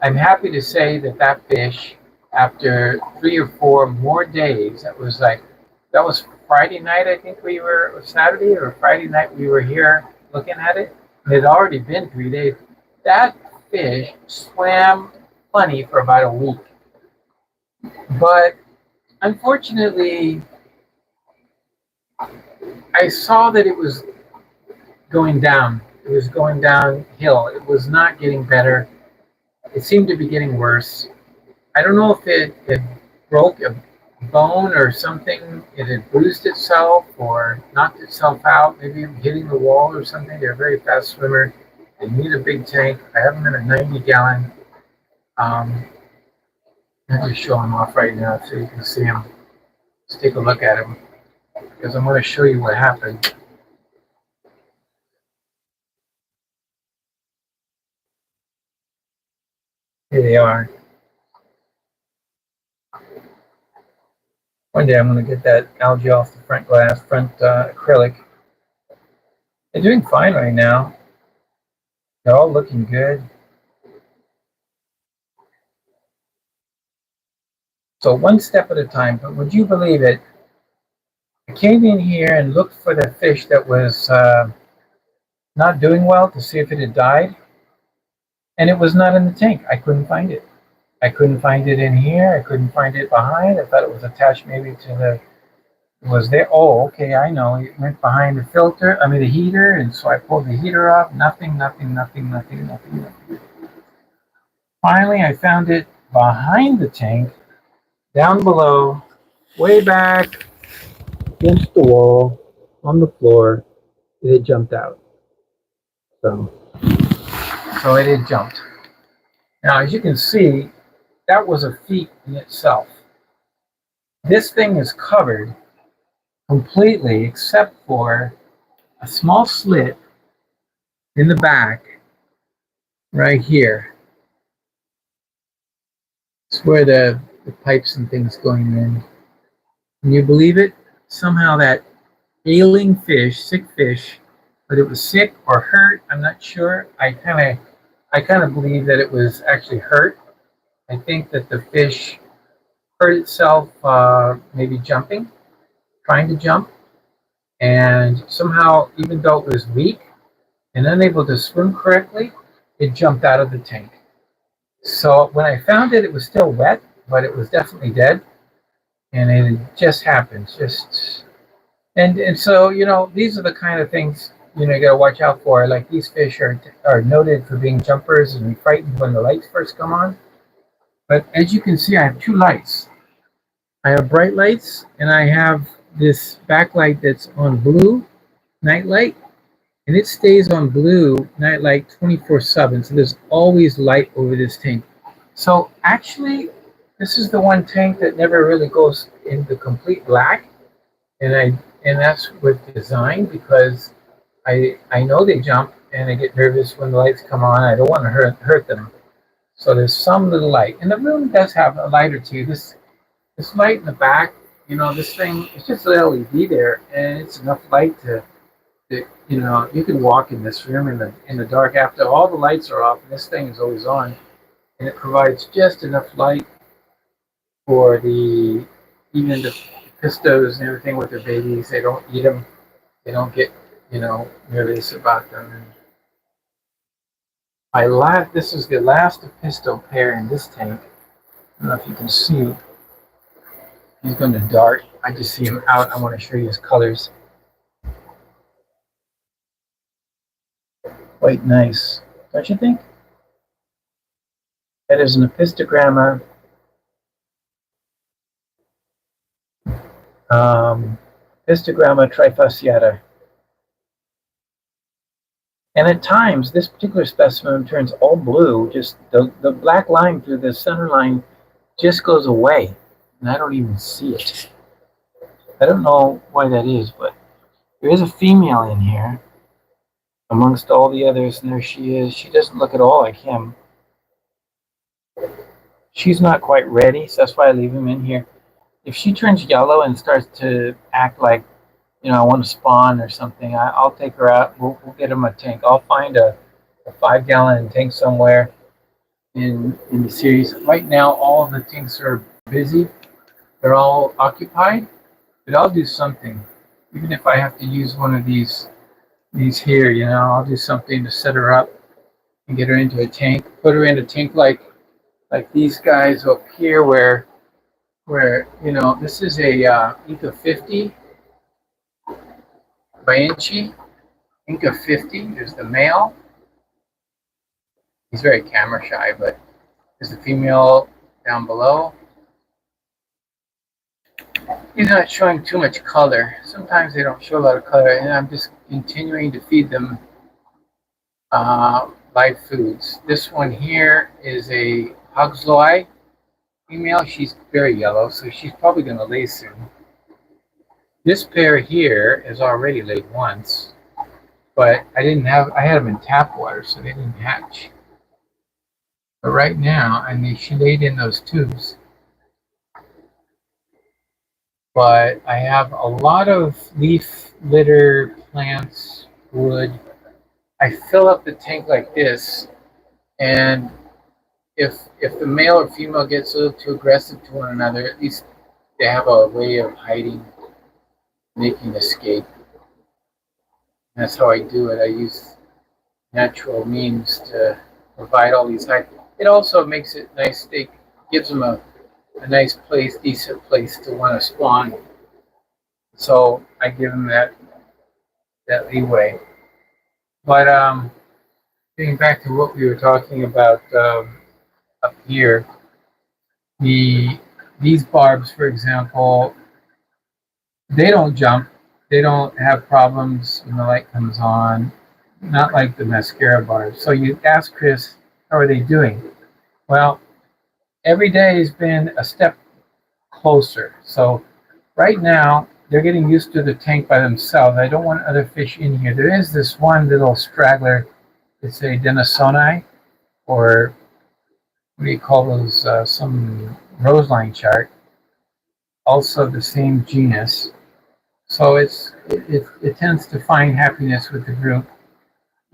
I'm happy to say that that fish, after 3 or 4 more days, that was Friday night, I think we were, or Saturday or Friday night, we were here looking at it. It had already been 3 days. That fish swam funny for about a week. But unfortunately, I saw that it was going down. It was going downhill. It was not getting better. It seemed to be getting worse. I don't know if it broke a bone or something. It had bruised itself or knocked itself out, maybe hitting the wall or something. They're a very fast swimmer. They need a big tank. I have them in a 90-gallon. I'm just showing them off right now so you can see them. Let's take a look at them, because I'm going to show you what happened. Here they are. One day I'm going to get that algae off the front acrylic. They're doing fine right now. They're all looking good. So one step at a time. But would you believe it? I came in here and looked for the fish that was not doing well to see if it had died, and it was not in the tank. I couldn't find it. I couldn't find it in here. I couldn't find it behind. I thought it was attached maybe to the. It was there. Oh, okay, I know. It went behind the filter. I mean the heater, and so I pulled the heater off. Nothing. Finally, I found it behind the tank, down below, way back against the wall, on the floor. It had jumped out. So, so it had jumped. Now, as you can see, that was a feat in itself. This thing is covered completely except for a small slit in the back right here. It's where the pipes and things going in. Can you believe it? Somehow that ailing fish, sick fish, but it was sick or hurt, I'm not sure. I kind of believe that it was actually hurt. I think that the fish hurt itself, maybe jumping, trying to jump, and somehow, even though it was weak and unable to swim correctly, it jumped out of the tank. So when I found it, it was still wet, but it was definitely dead, and it just happened. Just and so these are the kind of things you got to watch out for. Like these fish are noted for being jumpers and frightened when the lights first come on. But as you can see, I have two lights. I have bright lights, and I have this backlight that's on blue night light, and it stays on blue night light 24/7. So there's always light over this tank. So actually, this is the one tank that never really goes into complete black, and that's with design because I know they jump and I get nervous when the lights come on. I don't want to hurt them. So there's some little light, and the room does have a light or two. This light in the back, this thing, it's just an LED there, and it's enough light to you can walk in this room in the dark after all the lights are off, and this thing is always on, and it provides just enough light for even the pistos and everything with their babies. They don't eat them. They don't get nervous about them. And this is the last pisto pair in this tank. I don't know if you can see. He's going to dart. I just see him out. I want to show you his colors. Quite nice, don't you think? That is an epistogramma Histogramma trifasciata. And at times, this particular specimen turns all blue. Just the black line through the center line just goes away, and I don't even see it. I don't know why that is, but there is a female in here amongst all the others, and there she is. She doesn't look at all like him. She's not quite ready, so that's why I leave him in here. If she turns yellow and starts to act like, I want to spawn or something, I'll take her out. We'll get him a tank. I'll find a 5-gallon tank somewhere in the series. Right now, all of the tanks are busy. They're all occupied, but I'll do something. Even if I have to use one of these here, I'll do something to set her up and get her into a tank. Put her in a tank like these guys up here, where this is a Inca 50 by Inchi. Inca 50. There's the male. He's very camera shy, but there's the female down below. He's not showing too much color. Sometimes they don't show a lot of color, and I'm just continuing to feed them live foods. This one here is a Hogsloi female. She's very yellow, so she's probably going to lay soon. This pair here has already laid once, but I had them in tap water, so they didn't hatch. But right now, she laid in those tubes. But I have a lot of leaf litter, plants, wood. I fill up the tank like this, and if the male or female gets a little too aggressive to one another, at least they have a way of hiding, making escape. And that's how I do it. I use natural means to provide all these hides. It also makes it nice. It gives them a nice place, decent place to want to spawn. So I give them that leeway. But getting back to what we were talking about up here, these barbs, for example, they don't jump. They don't have problems when the light comes on. Not like the mascara barbs. So you ask Chris, how are they doing? Well, every day has been a step closer. So right now, they're getting used to the tank by themselves. I don't want other fish in here. There is this one little straggler. It's a Denisoni, or what do you call those? Some roseline shark. Also the same genus. So it tends to find happiness with the group.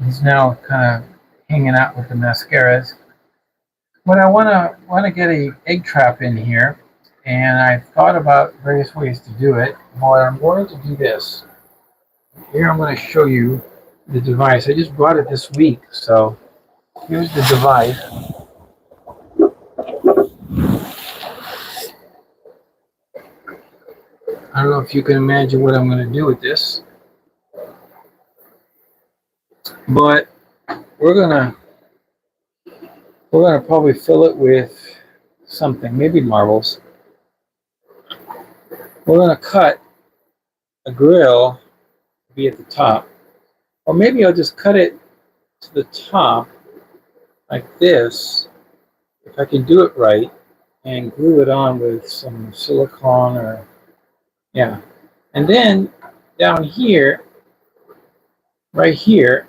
He's now kind of hanging out with the mascaras. But I want to get a egg trap in here, and I've thought about various ways to do it. But I'm going to do this. Here I'm going to show you the device. I just bought it this week, so here's the device. I don't know if you can imagine what I'm going to do with this, but we're gonna probably fill it with something, maybe marbles. We're gonna cut a grill to be at the top, or maybe I'll just cut it to the top like this, if I can do it right, and glue it on with some silicone or yeah. And then down here, right here,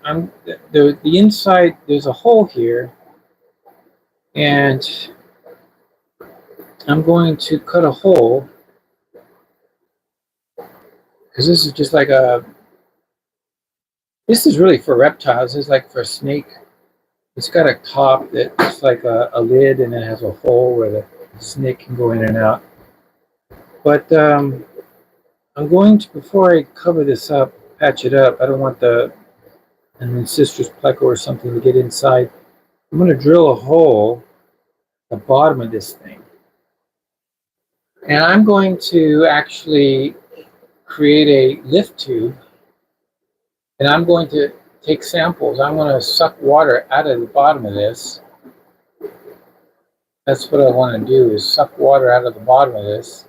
the inside. There's a hole here, and I'm going to cut a hole because this is just like a. This is really for reptiles. This is like for a snake. It's got a top that's like a lid, and it has a hole where the snake can go in and out. But I'm going to, before I cover this up, patch it up. I don't want the an ancestral pleco or something to get inside. I'm going to drill a hole at the bottom of this thing. And I'm going to actually create a lift tube, and I'm going to take samples. I'm going to suck water out of the bottom of this. That's what I want to do, is suck water out of the bottom of this.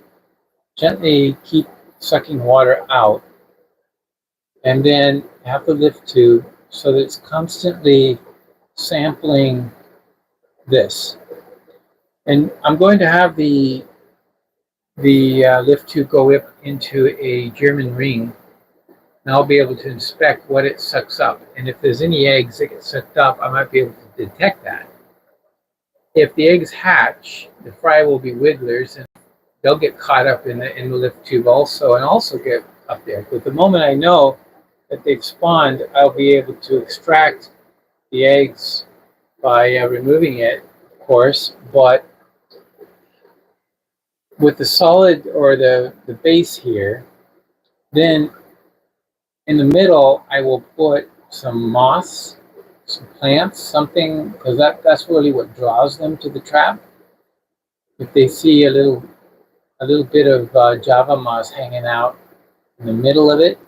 Gently keep sucking water out, and then have the lift tube so that it's constantly sampling this. And I'm going to have the lift tube go up into a German ring, and I'll be able to inspect what it sucks up. And if there's any eggs that get sucked up, I might be able to detect that. If the eggs hatch, the fry will be wigglers, and they'll get caught up in the lift tube also, and also get up there. But the moment I know that they've spawned, I'll be able to extract the eggs by removing it, of course. But with the solid or the base here, then in the middle I will put some moss, some plants, something, because that's really what draws them to the trap. If they see a little bit of Java moss hanging out in the middle of it,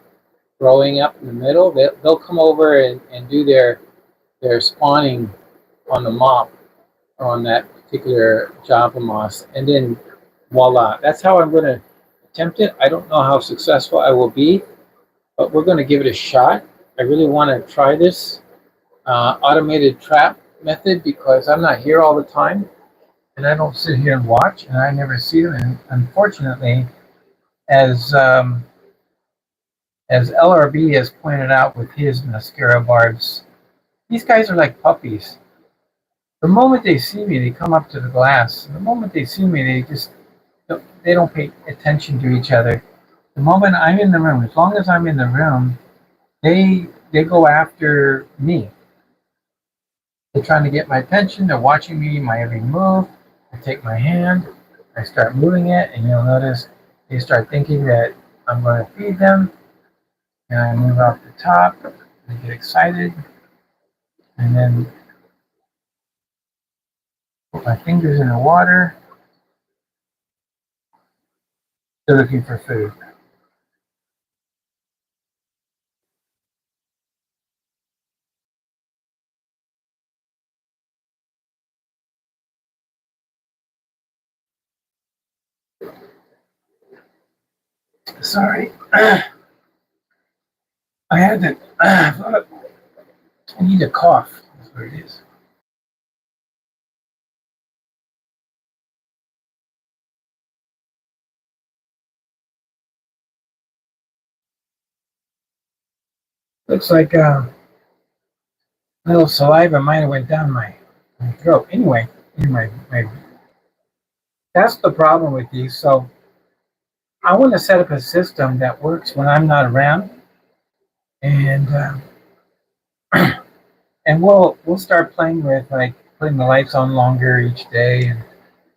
growing up in the middle, they'll come over and do their spawning on the mop, on that particular Java moss, and then voila. That's how I'm going to attempt it. I don't know how successful I will be, but we're going to give it a shot. I really want to try this automated trap method because I'm not here all the time, and I don't sit here and watch, and I never see them. And unfortunately, as LRB has pointed out with his mascara barbs, these guys are like puppies. The moment they see me, they come up to the glass. The moment they see me, they don't pay attention to each other. The moment I'm in the room, as long as I'm in the room, they go after me. They're trying to get my attention. They're watching me, my every move. I take my hand, I start moving it, and you'll notice they start thinking that I'm going to feed them. And I move off the top. They get excited, and then put my fingers in the water. They're looking for food. Sorry. I had to. I need a cough. That's what it is. Looks like a little saliva might have went down my throat. Anyway, that's the problem with these. So I want to set up a system that works when I'm not around, and and we'll start playing with like putting the lights on longer each day, and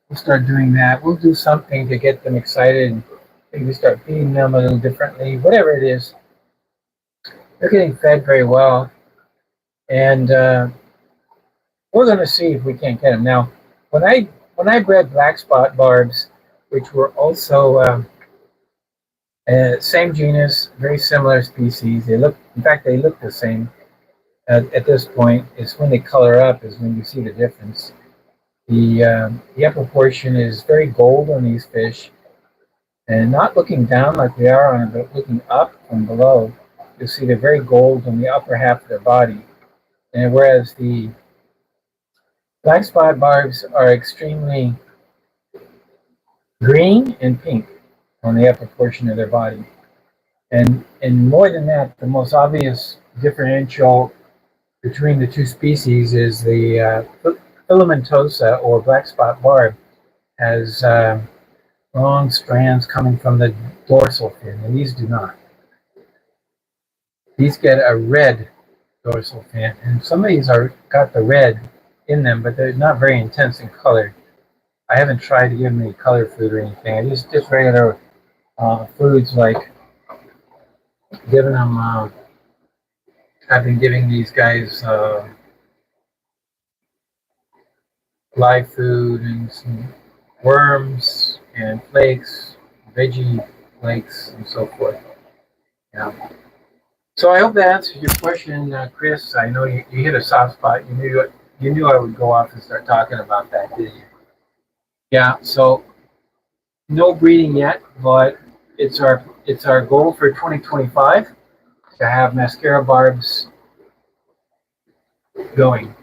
we'll start doing that. We'll do something to get them excited, and maybe start feeding them a little differently. Whatever it is, they're getting fed very well, and we're going to see if we can't get them. Now, when I bred black spot barbs, which were also Same genus, very similar species. They look, in fact, they look the same at this point. It's when they color up is when you see the difference. The upper portion is very gold on these fish, and not looking down like we are on it, but looking up from below, you'll see they're very gold on the upper half of their body. And whereas the black spot barbs are extremely green and pink on the upper portion of their body. And more than that, the most obvious differential between the two species is the filamentosa or black spot barb has long strands coming from the dorsal fin, and these do not. These get a red dorsal fin, and some of these are got the red in them, but they're not very intense in color. I haven't tried to give them any color food or anything. I just regular foods like giving them. I've been giving these guys live food and some worms and flakes, veggie flakes, and so forth. Yeah. So I hope that answers your question, Chris. I know you hit a soft spot. You knew I would go off and start talking about that, didn't you? Yeah. So no breeding yet, but it's our goal for 2025 to have mascara barbs going.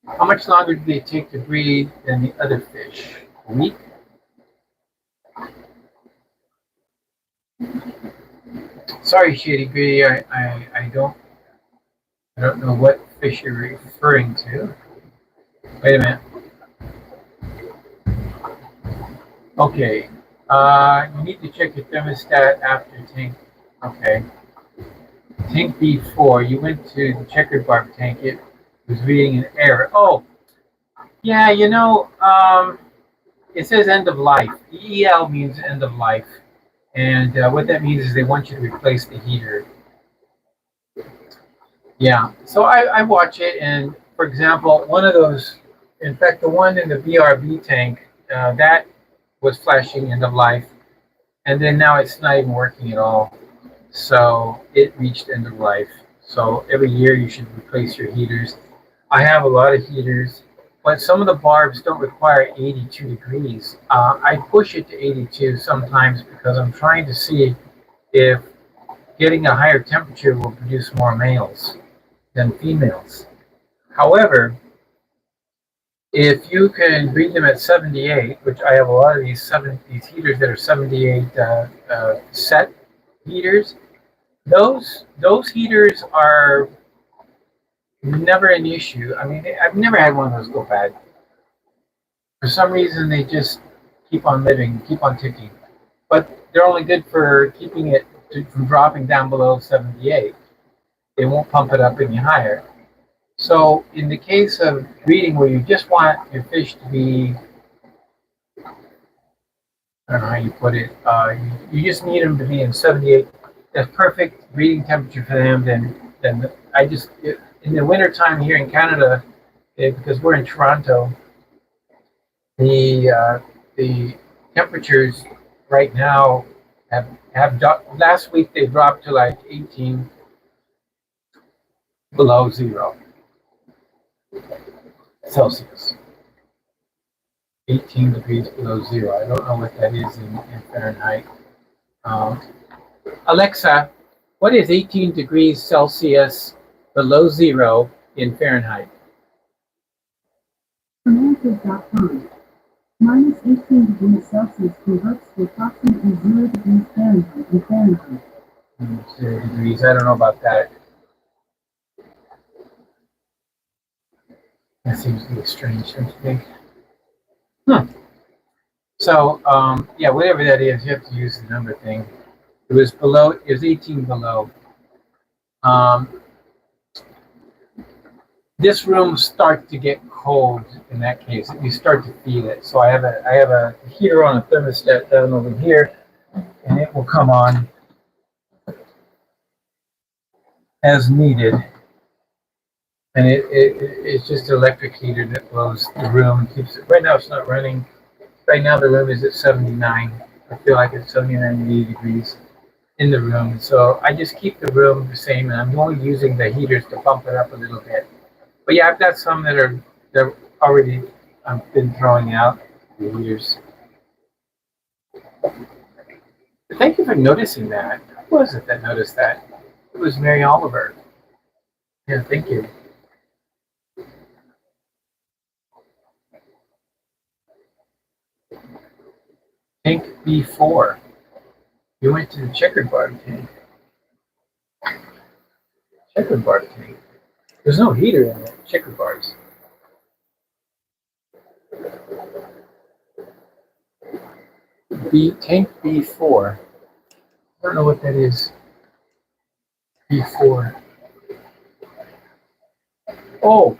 How much longer do they take to breed than the other fish? A week? Sorry, Shady Gritty, I don't know what fish you're referring to. Wait a minute. Okay. You need to check your thermostat after tank. Okay. Tank B4. You went to the checkered barb tank. It was reading an error. Oh, yeah. It says end of life. EL means end of life, and what that means is they want you to replace the heater. Yeah. So I watch it, and for example, one of those. In fact, the one in the BRB tank that was flashing end of life, and then now it's not even working at all. So it reached end of life. So every year you should replace your heaters. I have a lot of heaters, but some of the barbs don't require 82 degrees. I push it to 82 sometimes because I'm trying to see if getting a higher temperature will produce more males than females. However, if you can breed them at 78, which I have a lot of these heaters that are 78 set heaters, those heaters are never an issue. I mean, I've never had one of those go bad. For some reason, they just keep on living, keep on ticking. But they're only good for keeping it from dropping down below 78. They won't pump it up any higher. So in the case of breeding where you just want your fish to be, I don't know how you put it, you just need them to be in 78. That's perfect breeding temperature for them. Then in the wintertime here in Canada, because we're in Toronto, the temperatures right now have last week they dropped to like 18 below zero Celsius. 18 degrees below zero. I don't know what that is in Fahrenheit. Alexa, what is 18 degrees Celsius below zero in Fahrenheit? Americas.com. Minus 18 degrees Celsius converts to approximately 0 degrees Fahrenheit in Fahrenheit. 0 degrees. I don't know about that. That seems to be strange, don't you think? So, yeah, whatever that is, you have to use the number thing. It was 18 below. This room starts to get cold in that case. You start to feel it. So I have a heater on a thermostat down over here, and it will come on as needed. And it's just an electric heater that blows the room and keeps it. Right now it's not running. Right now the room is at 79 I feel like it's 79 80 degrees in the room. So I just keep the room the same, and I'm only using the heaters to pump it up a little bit. But yeah, I've got some that are already been throwing out the heaters. But thank you for noticing that. Who was it that noticed that? It was Mary Oliver. Yeah, thank you. Tank B4. You went to the checkered bar tank. Checkered bar tank. There's no heater in the checkered bars. Tank B4. I don't know what that is. B4. Oh,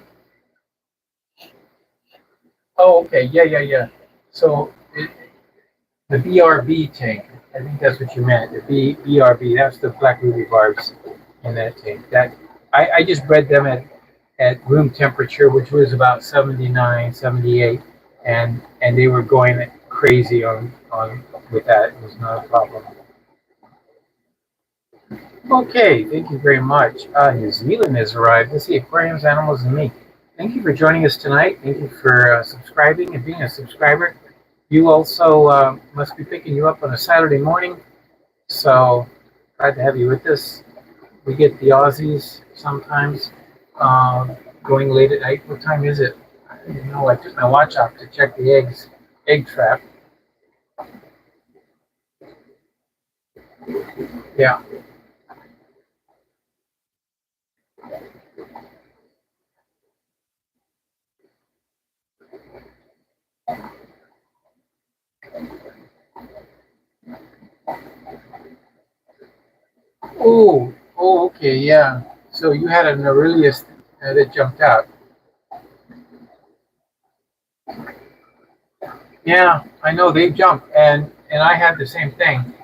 oh, okay. Yeah. So the BRB tank. I think that's what you meant. The BRB. That's the black ruby barbs in that tank. I just bred them at room temperature, which was about 79, 78, and they were going crazy on with that. It was not a problem. Okay, thank you very much. New Zealand has arrived. Let's see, aquariums, animals, and me. Thank you for joining us tonight. Thank you for subscribing and being a subscriber. You also must be picking you up on a Saturday morning, so glad to have you with us. We get the Aussies sometimes going late at night. What time is it? I don't even know. I took my watch off to check the egg trap. Yeah. Oh, okay, yeah. So you had an Aurelius that jumped out. Yeah, I know they jump, and I had the same thing.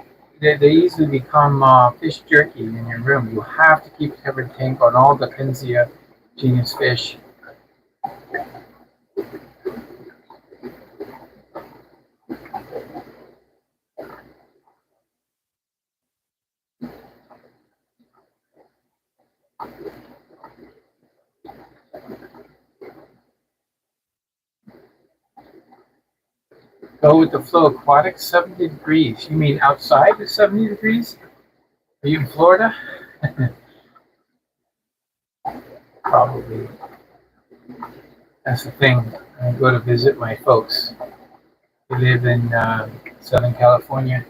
They easily become fish jerky in your room. You have to keep a covered tank on all the Pinsia genus fish. Go with the flow aquatic, 70 degrees. You mean outside is 70 degrees? Are you in Florida? Probably. That's the thing. I go to visit my folks. They live in Southern California,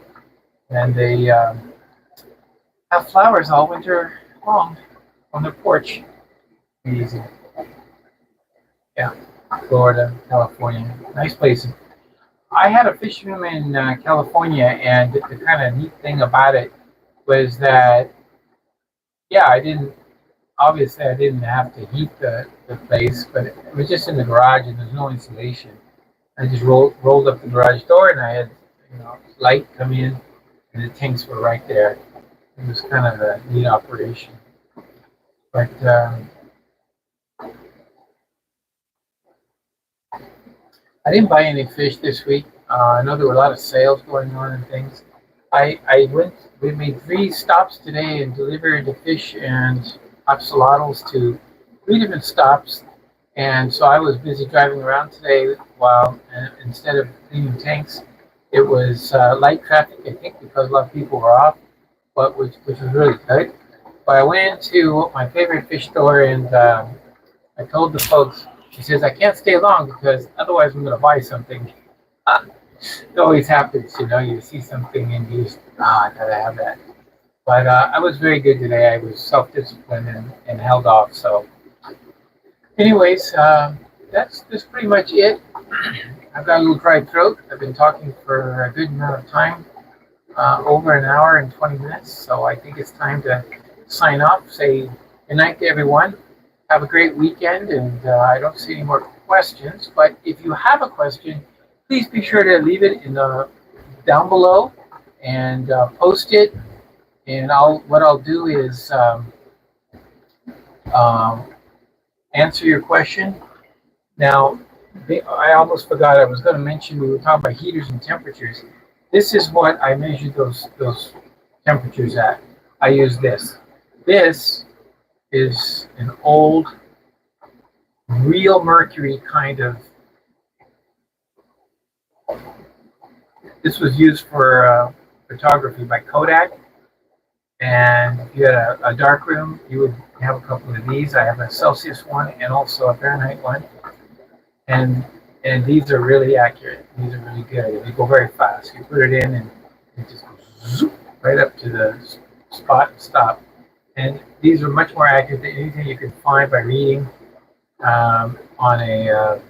and they have flowers all winter long on their porch. Easy. Yeah. Florida, California. Nice places. I had a fish room in California, and the kind of neat thing about it was that, yeah, I didn't have to heat the place, but it was just in the garage and there's no insulation. I just rolled up the garage door and I had, light come in and the tanks were right there. It was kind of a neat operation. But I didn't buy any fish this week. I know there were a lot of sales going on and things. We made 3 stops today and delivered the fish and axolotls to 3 different stops. And so I was busy driving around today while instead of cleaning tanks, it was light traffic, I think, because a lot of people were off, but which was really good. But I went into my favorite fish store and I told the folks, she says, I can't stay long because otherwise I'm going to buy something. It always happens, you see something and you just, I gotta have that. But I was very good today. I was self-disciplined and held off. So, anyways, that's pretty much it. I've got a little dry throat. I've been talking for a good amount of time, over an hour and 20 minutes. So I think it's time to sign off. Say good night to everyone. Have a great weekend, and I don't see any more questions. But if you have a question, please be sure to leave it in the down below and post it. And what I'll do is um, answer your question. Now, I almost forgot. I was going to mention we were talking about heaters and temperatures. This is what I measured those temperatures at. I use this. This is an old, real mercury kind of. This was used for photography by Kodak. And if you had a dark room, you would have a couple of these. I have a Celsius one and also a Fahrenheit one. And these are really accurate. These are really good. They go very fast. You put it in and it just goes zoop, right up to the spot and stop. And these are much more accurate than anything you can find by reading on a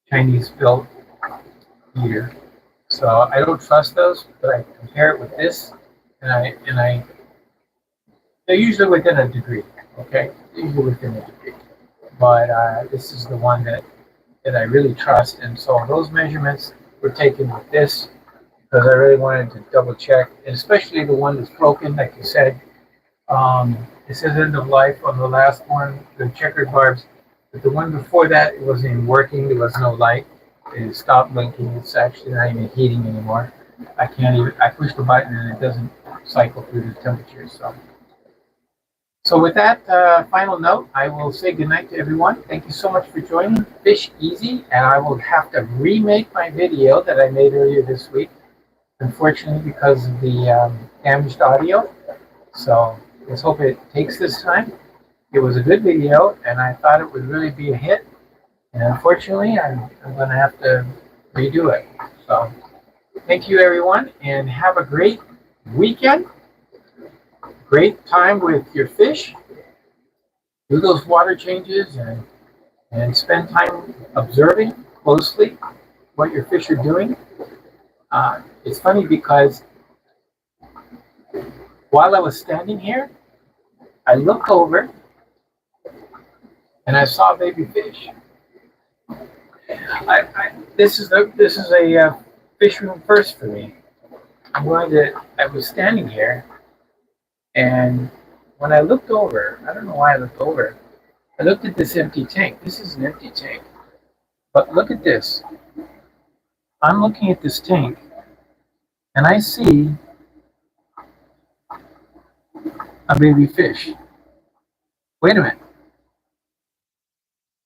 Chinese built heater. So I don't trust those, but I compare it with this, and they're usually within a degree. Okay, usually within a degree. But this is the one that I really trust, and so those measurements were taken with this because I really wanted to double check, and especially the one that's broken, like you said. It says end of life on the last one, the checkered barbs, but the one before that, it wasn't even working. There was no light. It stopped blinking. It's actually not even heating anymore. I can't even. I push the button and it doesn't cycle through the temperature. So with that final note, I will say goodnight to everyone. Thank you so much for joining FishEZ, and I will have to remake my video that I made earlier this week, unfortunately because of the damaged audio. So let's hope it takes this time. It was a good video, and I thought it would really be a hit. And unfortunately, I'm going to have to redo it. So thank you, everyone, and have a great weekend. Great time with your fish. Do those water changes and spend time observing closely what your fish are doing. It's funny because while I was standing here, I looked over and I saw a baby fish. This is a fish room first for me. I was standing here, and when I looked over, I don't know why I looked over. I looked at this empty tank. This is an empty tank, but look at this. I'm looking at this tank, and I see a baby fish. Wait a minute.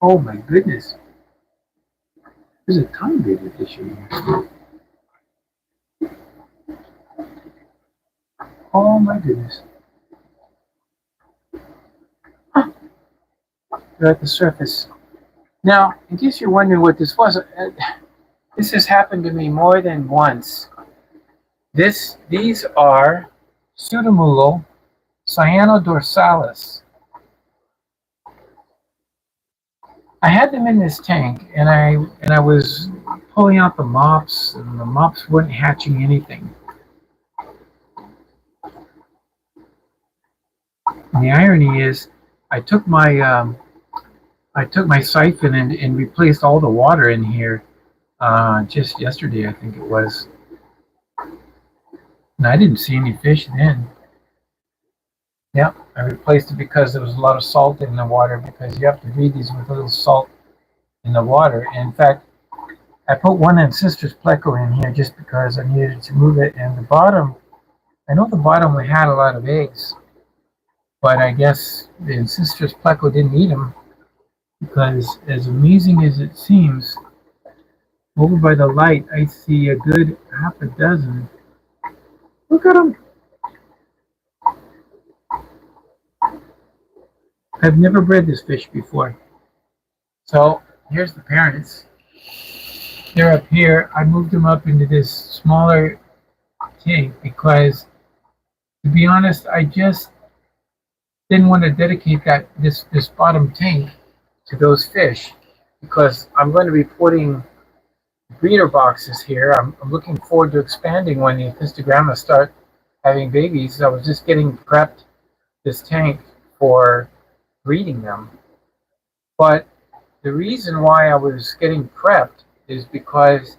Oh my goodness. There's a ton of baby fish in here. Oh my goodness. Huh. They're at the surface. Now, in case you're wondering what this was, this has happened to me more than once. These are Pseudomullo cyanodorsalis. I had them in this tank, and I was pulling out the mops, and the mops weren't hatching anything. And the irony is, I took my siphon and replaced all the water in here just yesterday, I think it was. And I didn't see any fish then. Yep, I replaced it because there was a lot of salt in the water, because you have to read these with a little salt in the water. And in fact, I put one Ancestors pleco in here just because I needed to move it. And the bottom, I know the bottom we had a lot of eggs, but I guess the Ancestors pleco didn't eat them, because as amazing as it seems, over by the light, I see a good half a dozen. Look at them. I've never bred this fish before. So here's the parents. They're up here. I moved them up into this smaller tank because, to be honest, I just didn't want to dedicate this bottom tank to those fish, because I'm going to be putting breeder boxes here. I'm looking forward to expanding when the Apistogramma start having babies. I was just getting prepped this tank for breeding them. But the reason why I was getting prepped is because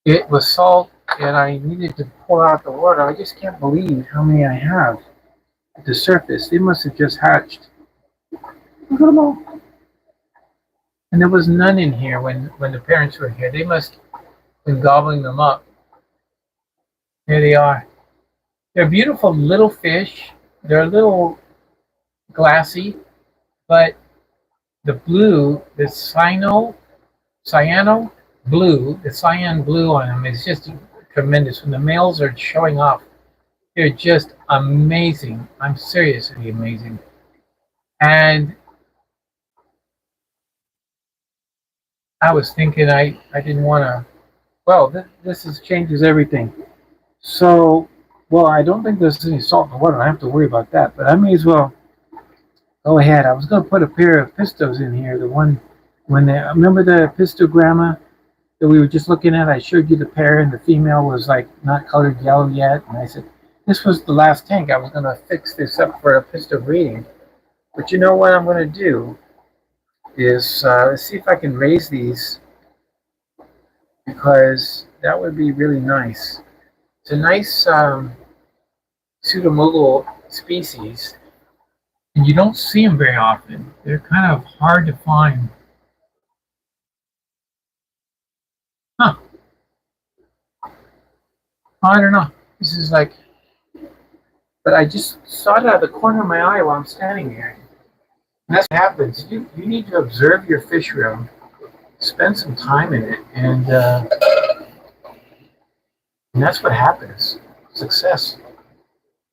it was salt and I needed to pull out the water. I just can't believe how many I have at the surface. They must have just hatched. Look at them all. And there was none in here when the parents were here. They must and gobbling them up. Here they are. They're beautiful little fish. They're a little glassy, but the blue, the cyano blue, the cyan blue on them is just tremendous. When the males are showing off, they're just amazing. I'm seriously amazing. And I was thinking I didn't want to. Well, this is changes everything. So, well, I don't think there's any salt in the water. I don't have to worry about that. But I may as well go ahead. I was going to put a pair of pistos in here. The one when they remember the pistogramma that we were just looking at. I showed you the pair, and the female was like not colored yellow yet. And I said this was the last tank. I was going to fix this up for a pisto breeding. But you know what I'm going to do is let's see if I can raise these because that would be really nice. It's a nice pseudomugil species, and you don't see them very often. They're kind of hard to find. Huh. I don't know. This is like, but I just saw it out of the corner of my eye while I'm standing here. And that's what happens. You need to observe your fish room, spend some time in it, and that's what happens. Success,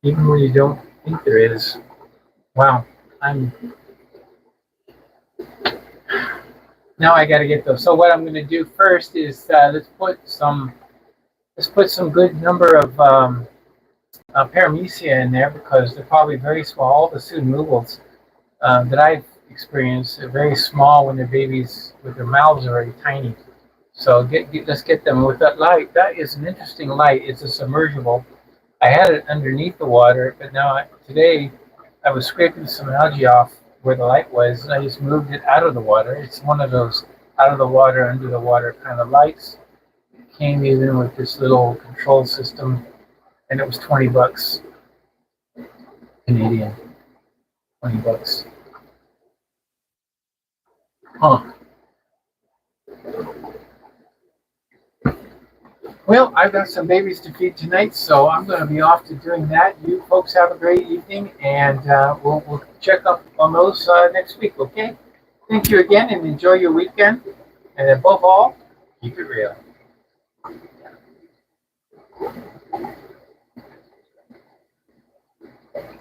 even when you don't think there is. Wow, I'm now I got to get those. So what I'm going to do first is let's put some good number of paramecia in there because they're probably very small. All the pseudomugils that I've experienced are very small when they're babies, with their mouths are very tiny. So let's get them with that light. That is an interesting light. It's a submersible. I had it underneath the water, but now today I was scraping some algae off where the light was, and I just moved it out of the water. It's one of those out of the water, under the water kind of lights. It came even with this little control system, and it was $20 Canadian. $20. Huh. Well, I've got some babies to feed tonight, so I'm going to be off to doing that. You folks have a great evening, and we'll check up on those next week, okay? Thank you again, and enjoy your weekend. And above all, keep it real.